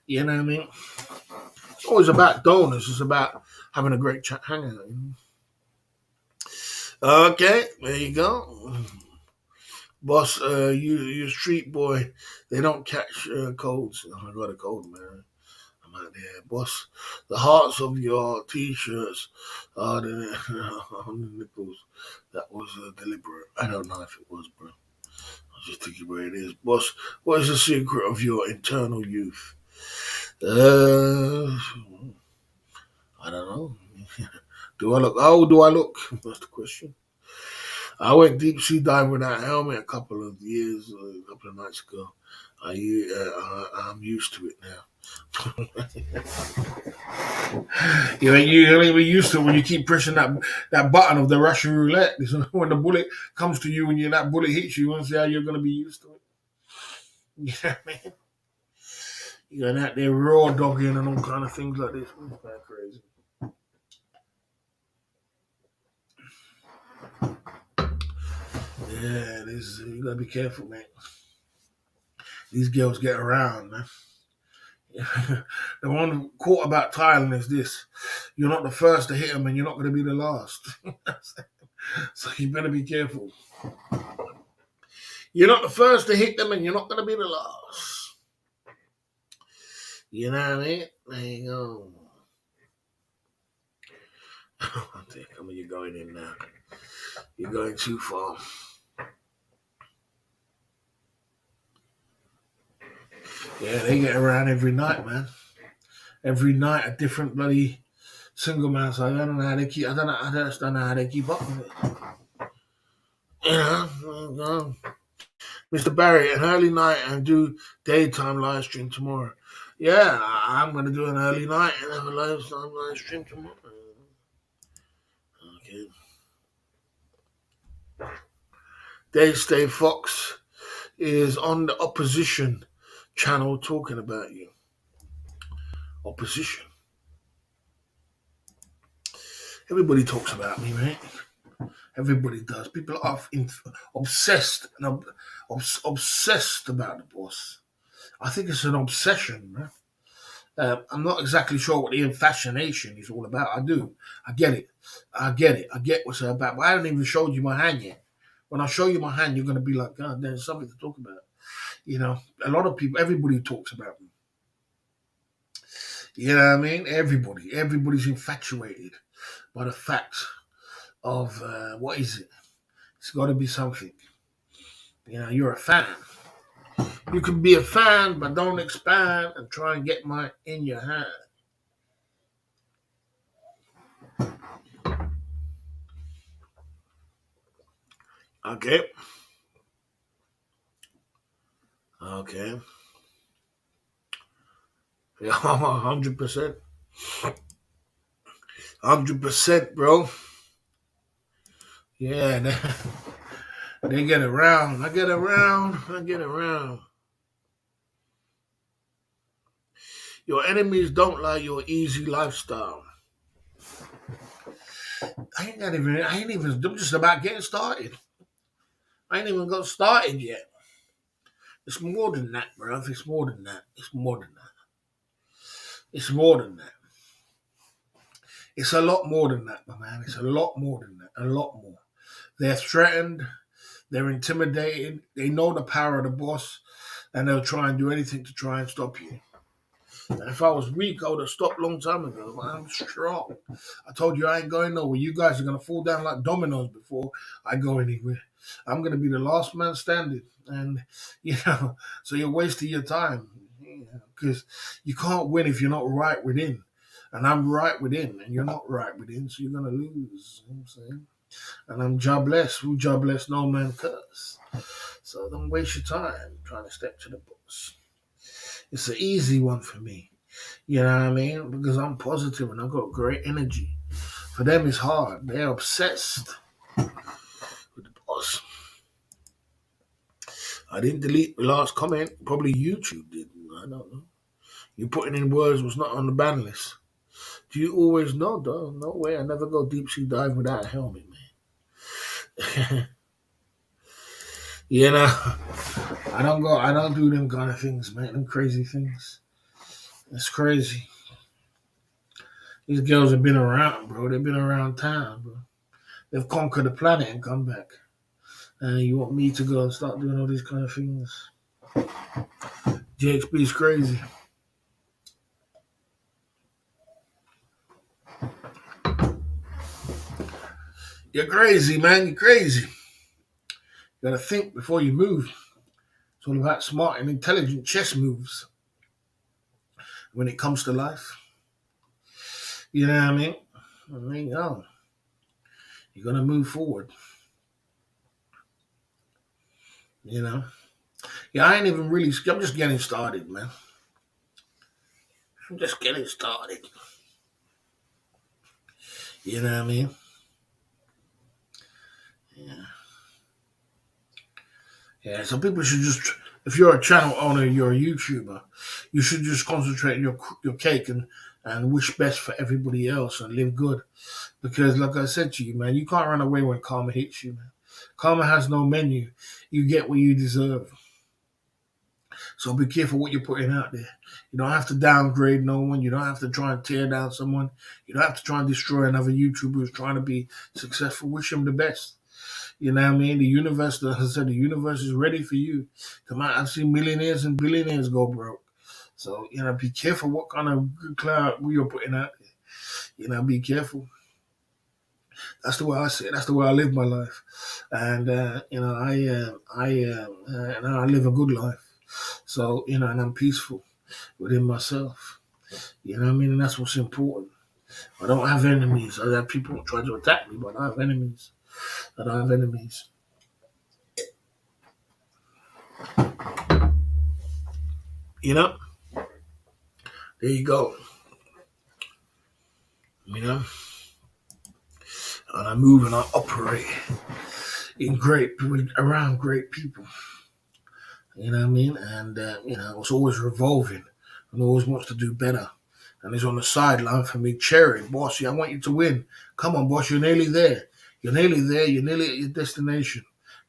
You know what I mean? It's always about donors. It's about having a great chat hangout. Okay, there you go. Boss, you street boy, they don't catch colds. I got a cold, man. I'm out there. Boss, the hearts of your t-shirts are on the nipples. That was deliberate. I don't know if it was, bro. I was just thinking where it is. Boss, what is the secret of your internal youth? I don't know. Do I look? How old do I look? That's the question. I went deep sea diving without a helmet a couple of nights ago. I'm used to it now. You ain't used to it when you keep pressing that button of the Russian roulette. When the bullet comes to you and that bullet hits you, you want to see how you're going to be used to it. You know what I mean? You're out there raw dogging and all kind of things like this. It's quite crazy. Yeah, you gotta be careful, man. These girls get around, man. The one quote about Thailand is this: you're not the first to hit them, and you're not going to be the last. So you better be careful. You're not the first to hit them, and you're not going to be the last. You know what I mean? There you go. Come on, you're going in now. You're going too far. Yeah, they get around every night, man. Every night, a different bloody single man. So I don't know how they keep. I don't know how they keep up with it. Mr. Barry, an early night and do daytime live stream tomorrow. Yeah, I'm going to do an early night and have a live stream tomorrow. Okay. Dave Stay Fox is on the opposition channel talking about you. Opposition. Everybody talks about me, right? Everybody does. People are obsessed and obsessed about the boss. I think it's an obsession, man. I'm not exactly sure what the infatuation is all about. I do. I get it. I get what's it about. But I haven't even showed you my hand yet. When I show you my hand, you're going to be like, God, there's something to talk about. You know, a lot of people, everybody talks about me. You know what I mean? Everybody's infatuated by the fact of what is it? It's got to be something. You know, you're a fan. You can be a fan, but don't expand and try and get my in your hand. Okay. Okay. Yeah, 100%. 100%, bro. Yeah, they get around. I get around. I get around. Your enemies don't like your easy lifestyle. I'm just about getting started. I ain't even got started yet. It's more than that, bro. It's more than that. It's more than that. It's more than that. It's a lot more than that, my man. It's a lot more than that. A lot more. They're threatened. They're intimidated. They know the power of the boss, and they'll try and do anything to try and stop you. And if I was weak, I would have stopped a long time ago. I'm strong. I told you I ain't going nowhere. You guys are going to fall down like dominoes before I go anywhere. I'm going to be the last man standing. And, so you're wasting your time. Because you can't win if you're not right within. And I'm right within, and you're not right within, so you're going to lose. You know what I'm saying? And I'm jobless. Who jobless? No man curse. So don't waste your time trying to step to the boss. It's an easy one for me. You know what I mean? Because I'm positive and I've got great energy. For them, it's hard. They're obsessed with the boss. I didn't delete the last comment. Probably YouTube did. I don't know. You putting in words was not on the ban list. Do you always know, though? No way. I never go deep sea dive without a helmet, man. I don't do them kind of things, man. Them crazy things. It's crazy. These girls have been around, bro. They've been around town, bro. They've conquered the planet and come back. And you want me to go and start doing all these kind of things? JXB is crazy. You're crazy, man. You're crazy. You gotta think before you move. It's all about smart and intelligent chess moves when it comes to life. You know what I mean? You're gonna move forward. You know? Yeah, I ain't even really. I'm just getting started, man. I'm just getting started. You know what I mean? Yeah. Yeah, so people should just, if you're a channel owner, you're a YouTuber, you should just concentrate on your cake and wish best for everybody else and live good. Because, like I said to you, man, you can't run away when karma hits you, man. Karma has no menu. You get what you deserve. So be careful what you're putting out there. You don't have to downgrade no one. You don't have to try and tear down someone. You don't have to try and destroy another YouTuber who's trying to be successful. Wish them the best. You know what I mean? The universe, as I said, the universe is ready for you. Come on, I've seen millionaires and billionaires go broke. So, be careful what kind of cloud you're putting out there. Be careful. That's the way I see it. That's the way I live my life. And, I live a good life. So, and I'm peaceful within myself. You know what I mean? And that's what's important. I don't have enemies. I have people who try to attack me, but I don't have enemies. I don't have enemies. You know, there you go. You know, and I move and I operate in around great people. You know what I mean? And it's always revolving and always wants to do better. And he's on the sideline for me cheering, bossy. I want you to win. Come on, boss, you're nearly there. You're nearly there. You're nearly at your destination.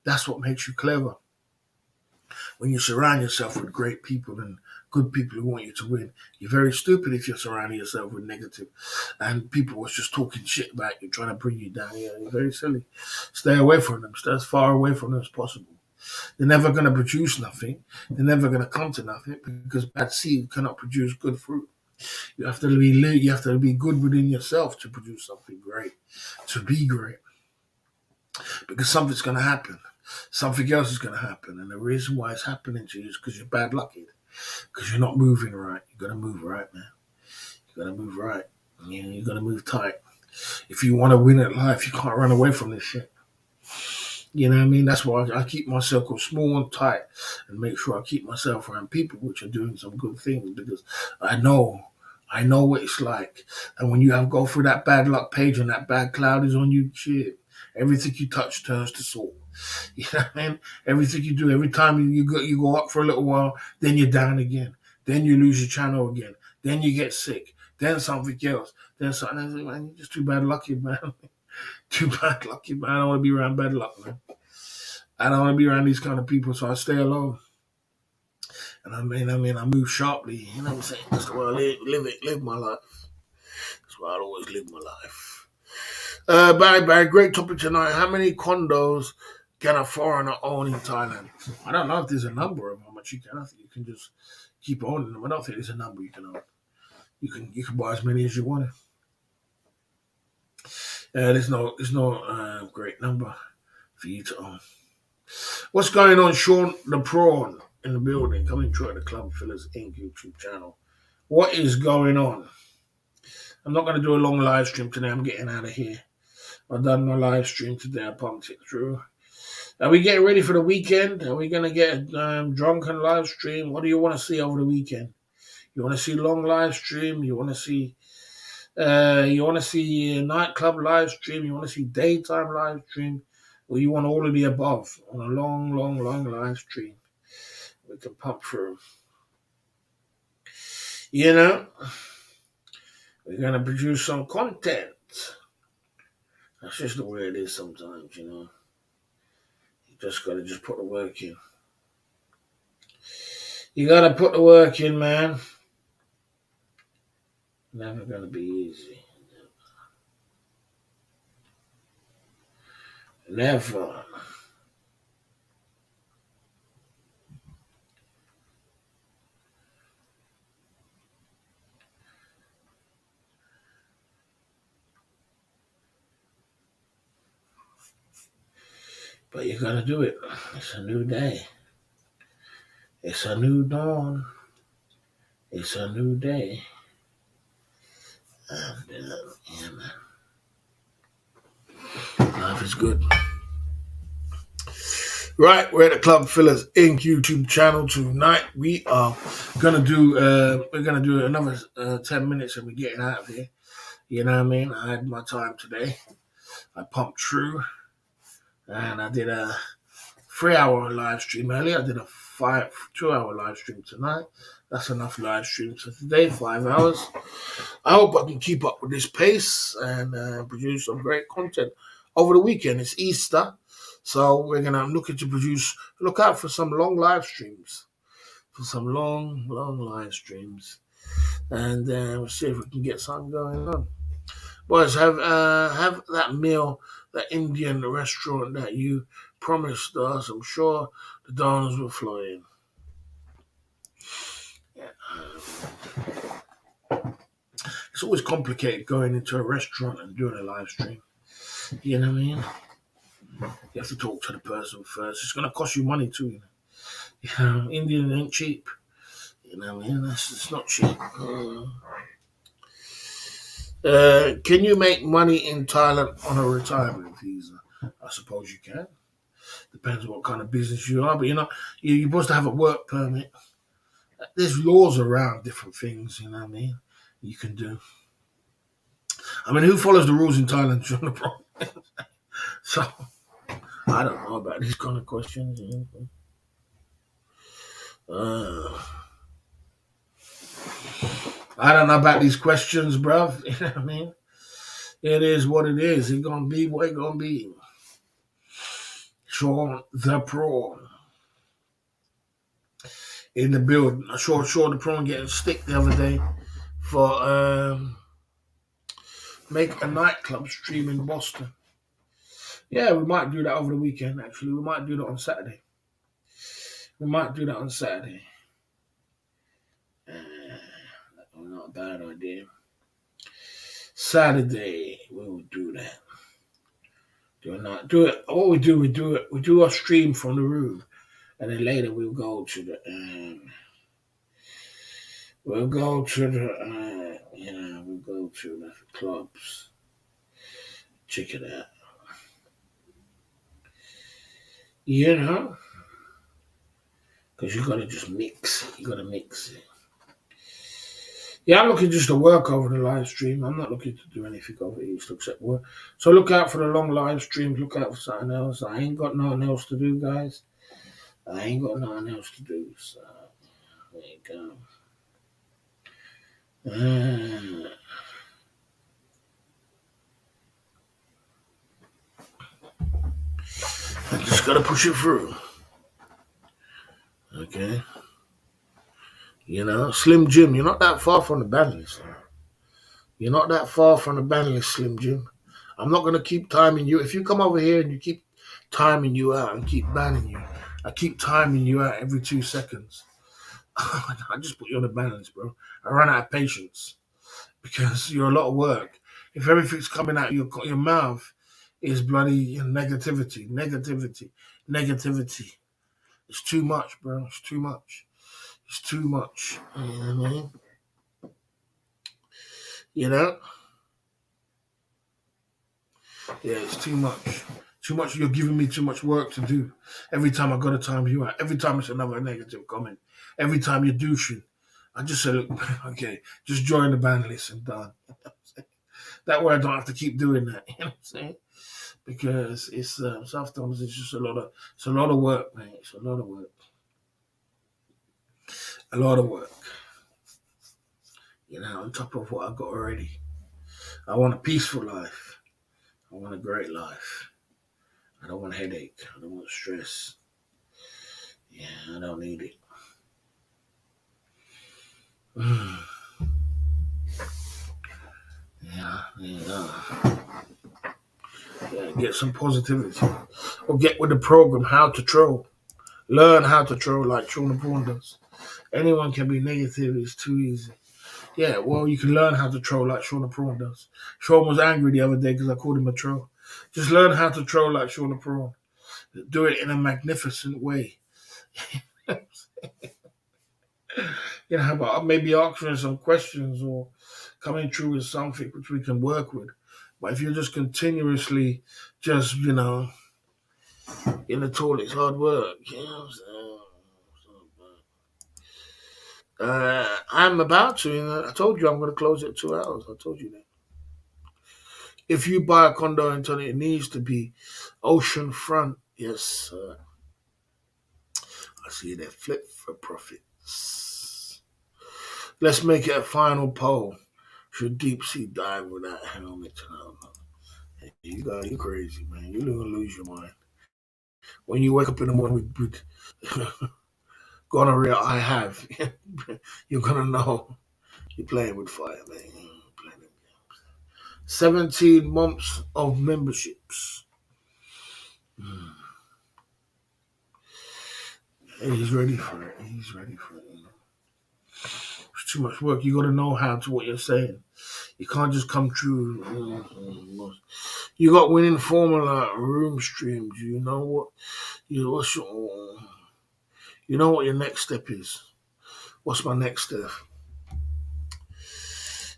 That's what makes you clever. When you surround yourself with great people and good people who want you to win, you're very stupid if you're surrounding yourself with negative and people was just talking shit about you, trying to bring you down. Yeah, you're very silly. Stay away from them. Stay as far away from them as possible. They're never going to produce nothing. They're never going to come to nothing because bad seed cannot produce good fruit. You have to be good within yourself to produce something great, to be great. Because something's going to happen. Something else is going to happen. And the reason why it's happening to you is because you're bad lucky. Because you're not moving right. You got to move right, man. You got to move right. You got to move tight. If you want to win at life, you can't run away from this shit. You know what I mean? That's why I keep my circle small and tight and make sure I keep myself around people which are doing some good things because I know what it's like. And when you go through that bad luck page and that bad cloud is on you, shit, everything you touch turns to salt. You know what I mean? Everything you do, every time you go up for a little while, then you're down again. Then you lose your channel again. Then you get sick. Then something else. Then something. Man, you're just too bad lucky, man. Too bad lucky, man. I don't want to be around bad luck, man. I don't want to be around these kind of people, so I stay alone. And I move sharply. You know what I'm saying? That's the way I live my life. That's why I always live my life. Barry, great topic tonight. How many condos can a foreigner own in Thailand? I don't know if there's a number of how much you can. I think you can just keep owning them. I don't think there's a number you can own. You can buy as many as you want. There's no great number for you to own. What's going on, Sean the Prawn in the building? Coming through at the Club Fillers Inc. YouTube channel. What is going on? I'm not going to do a long live stream today. I'm getting out of here. I've done my live stream today. I pumped it through. Are we getting ready for the weekend? Are we going to get a drunken live stream? What do you want to see over the weekend? You want to see long live stream? You want to see a nightclub live stream? You want to see daytime live stream? Or you want all of the above on a long live stream? We can pump through. You know, we're going to produce some content. That's just the way it is sometimes, you know. You just got to put the work in. You got to put the work in, man. Never going to be easy. Never. But you got to do it. It's a new day. It's a new dawn. It's a new day. And, yeah, man. Life is good. Right, we're at the Club Fillers Inc. YouTube channel tonight. We are gonna do another 10 minutes and we're getting out of here. You know what I mean? I had my time today. I pumped through and I did a 3-hour live stream earlier. I did a 2-hour live stream tonight. That's enough live streams for today, 5 hours. I hope I can keep up with this pace and produce some great content over the weekend. It's Easter. So we're looking to look out for some long live streams. And we'll see if we can get something going on. Boys, have that meal, that Indian restaurant that you promised us. I'm sure the donors will flow in. Yeah. It's always complicated going into a restaurant and doing a live stream. You know what I mean? You have to talk to the person first. It's going to cost you money too. You know, Indian ain't cheap. You know what I mean? It's not cheap. Can you make money in Thailand on a retirement visa? I suppose you can. Depends what kind of business you are, but you're supposed to have a work permit. There's laws around different things, you know what I mean? You can do. I mean, who follows the rules in Thailand? So I don't know about these kind of questions. Uh, I don't know about these questions, bruv. You know what I mean? It is what it is. It's gonna be what it's gonna be. Sean the prawn in the build. I saw the prawn getting stick the other day for make a nightclub stream in Boston. Yeah, we might do that over the weekend. Actually, we might do that on Saturday. We might do that on Saturday. Not a bad idea. Saturday we will do that. Do not do it. What we do, we do it. We do our stream from the room, and then later we'll go to the. We'll go to the. We'll go to the clubs. Check it out. You know, because you gotta just mix. You gotta mix it. Yeah, I'm looking just to work over the live stream. I'm not looking to do anything over here except work. So look out for the long live streams. Look out for something else. I ain't got nothing else to do, guys. I ain't got nothing else to do. So there you go. I just gotta push it through. Okay. Slim Jim, you're not that far from the ban list. You're not that far from the ban list, Slim Jim. I'm not gonna keep timing you. If you come over here and you keep timing you out and keep banning you, I keep timing you out every 2 seconds. I just put you on the ban list, bro. I run out of patience because you're a lot of work. If everything's coming out your mouth is bloody negativity. It's too much, bro. It's too much. It's too much. You know what I mean? You know? Yeah, it's too much. Too much. You're giving me too much work to do. Every time I got to time you out. Every time it's another negative comment. Every time you're douching. I just said, look, okay, just join the ban list and done. That way I don't have to keep doing that. You know what I'm saying? Because it's sometimes it's just a lot of work, man. It's a lot of work. A lot of work. On top of what I've got already. I want a peaceful life. I want a great life. I don't want headache. I don't want stress. Yeah, I don't need it. Yeah, get some positivity. Or get with the program, how to troll. Learn how to troll like Sean Paul does. Anyone can be negative, it's too easy. Yeah, well, you can learn how to troll like Sean Prawn does. Sean was angry the other day because I called him a troll. Just learn how to troll like Sean Prawn. Do it in a magnificent way. But maybe answering some questions or coming through with something which we can work with. But if you're just continuously just, in the toilet, it's hard work. You know what I'm saying? I'm about to. I told you I'm going to close it 2 hours. I told you that. If you buy a condo in Tony, it needs to be ocean front. Yes, sir. I see that flip for profits. Let's make it a final poll. Should deep sea dive without helmet? You crazy, man. You're going to lose your mind. When you wake up in the morning with gonorrhea, I have. You're going to know you're playing with fire, man. 17 months of memberships. He's ready for it. He's ready for it. It's too much work. You got to know how to what you're saying. You can't just come through. You got winning formula room streams. You know what? You know what your next step is. What's my next step?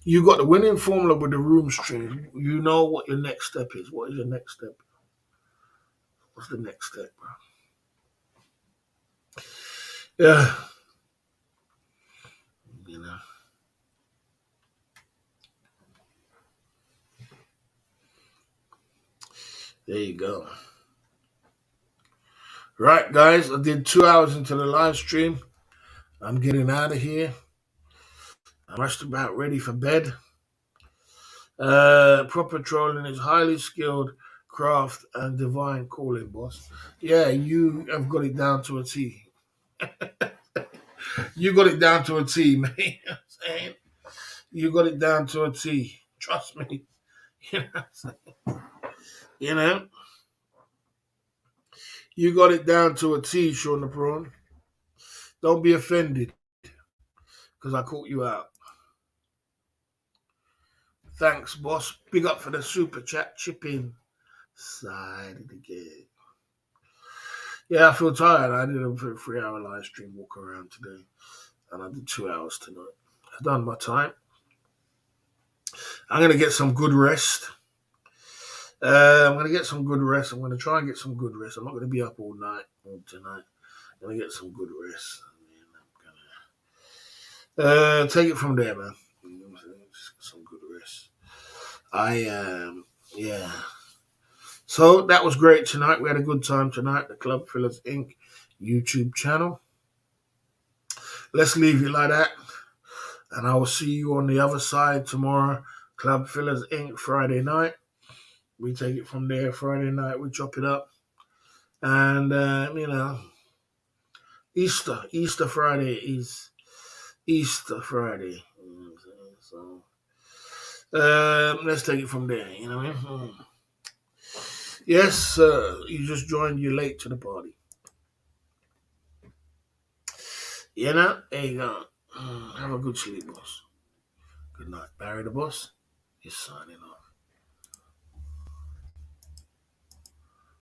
You got the winning formula with the room stream. You know what your next step is. What is your next step? What's the next step, bro? Yeah. You know. There you go. Right, guys. I did 2 hours into the live stream. I'm getting out of here. I'm just about ready for bed. Proper trolling is highly skilled craft and divine calling, boss. Yeah, you have got it down to a T. You got it down to a T, man. You know what I'm saying? You got it down to a T. Trust me. You know, you know? You got it down to a T, Sean the Prawn. Don't be offended because I caught you out. Thanks, boss. Big up for the super chat. Chip in. Side of the game. Yeah, I feel tired. I did a 3 hour live stream walk around today. And I did 2 hours tonight. I've done my time. I'm going to get some good rest. I'm going to get some good rest. I'm going to try and get some good rest. I'm not going to be up all night or tonight. I'm going to get some good rest. Take it from there, man. Just some good rest. Yeah. So that was great tonight. We had a good time tonight. The Club Fillers Inc. YouTube channel. Let's leave it like that. And I will see you on the other side tomorrow. Club Fillers Inc. Friday night. We take it from there. Friday night, we chop it up. And, Easter Friday is Easter Friday. You know what I'm saying? So, let's take it from there. You know what I mean? Yes, you just joined. You're late to the party. You know? There you go. Have a good sleep, boss. Good night. Barry the boss is signing off.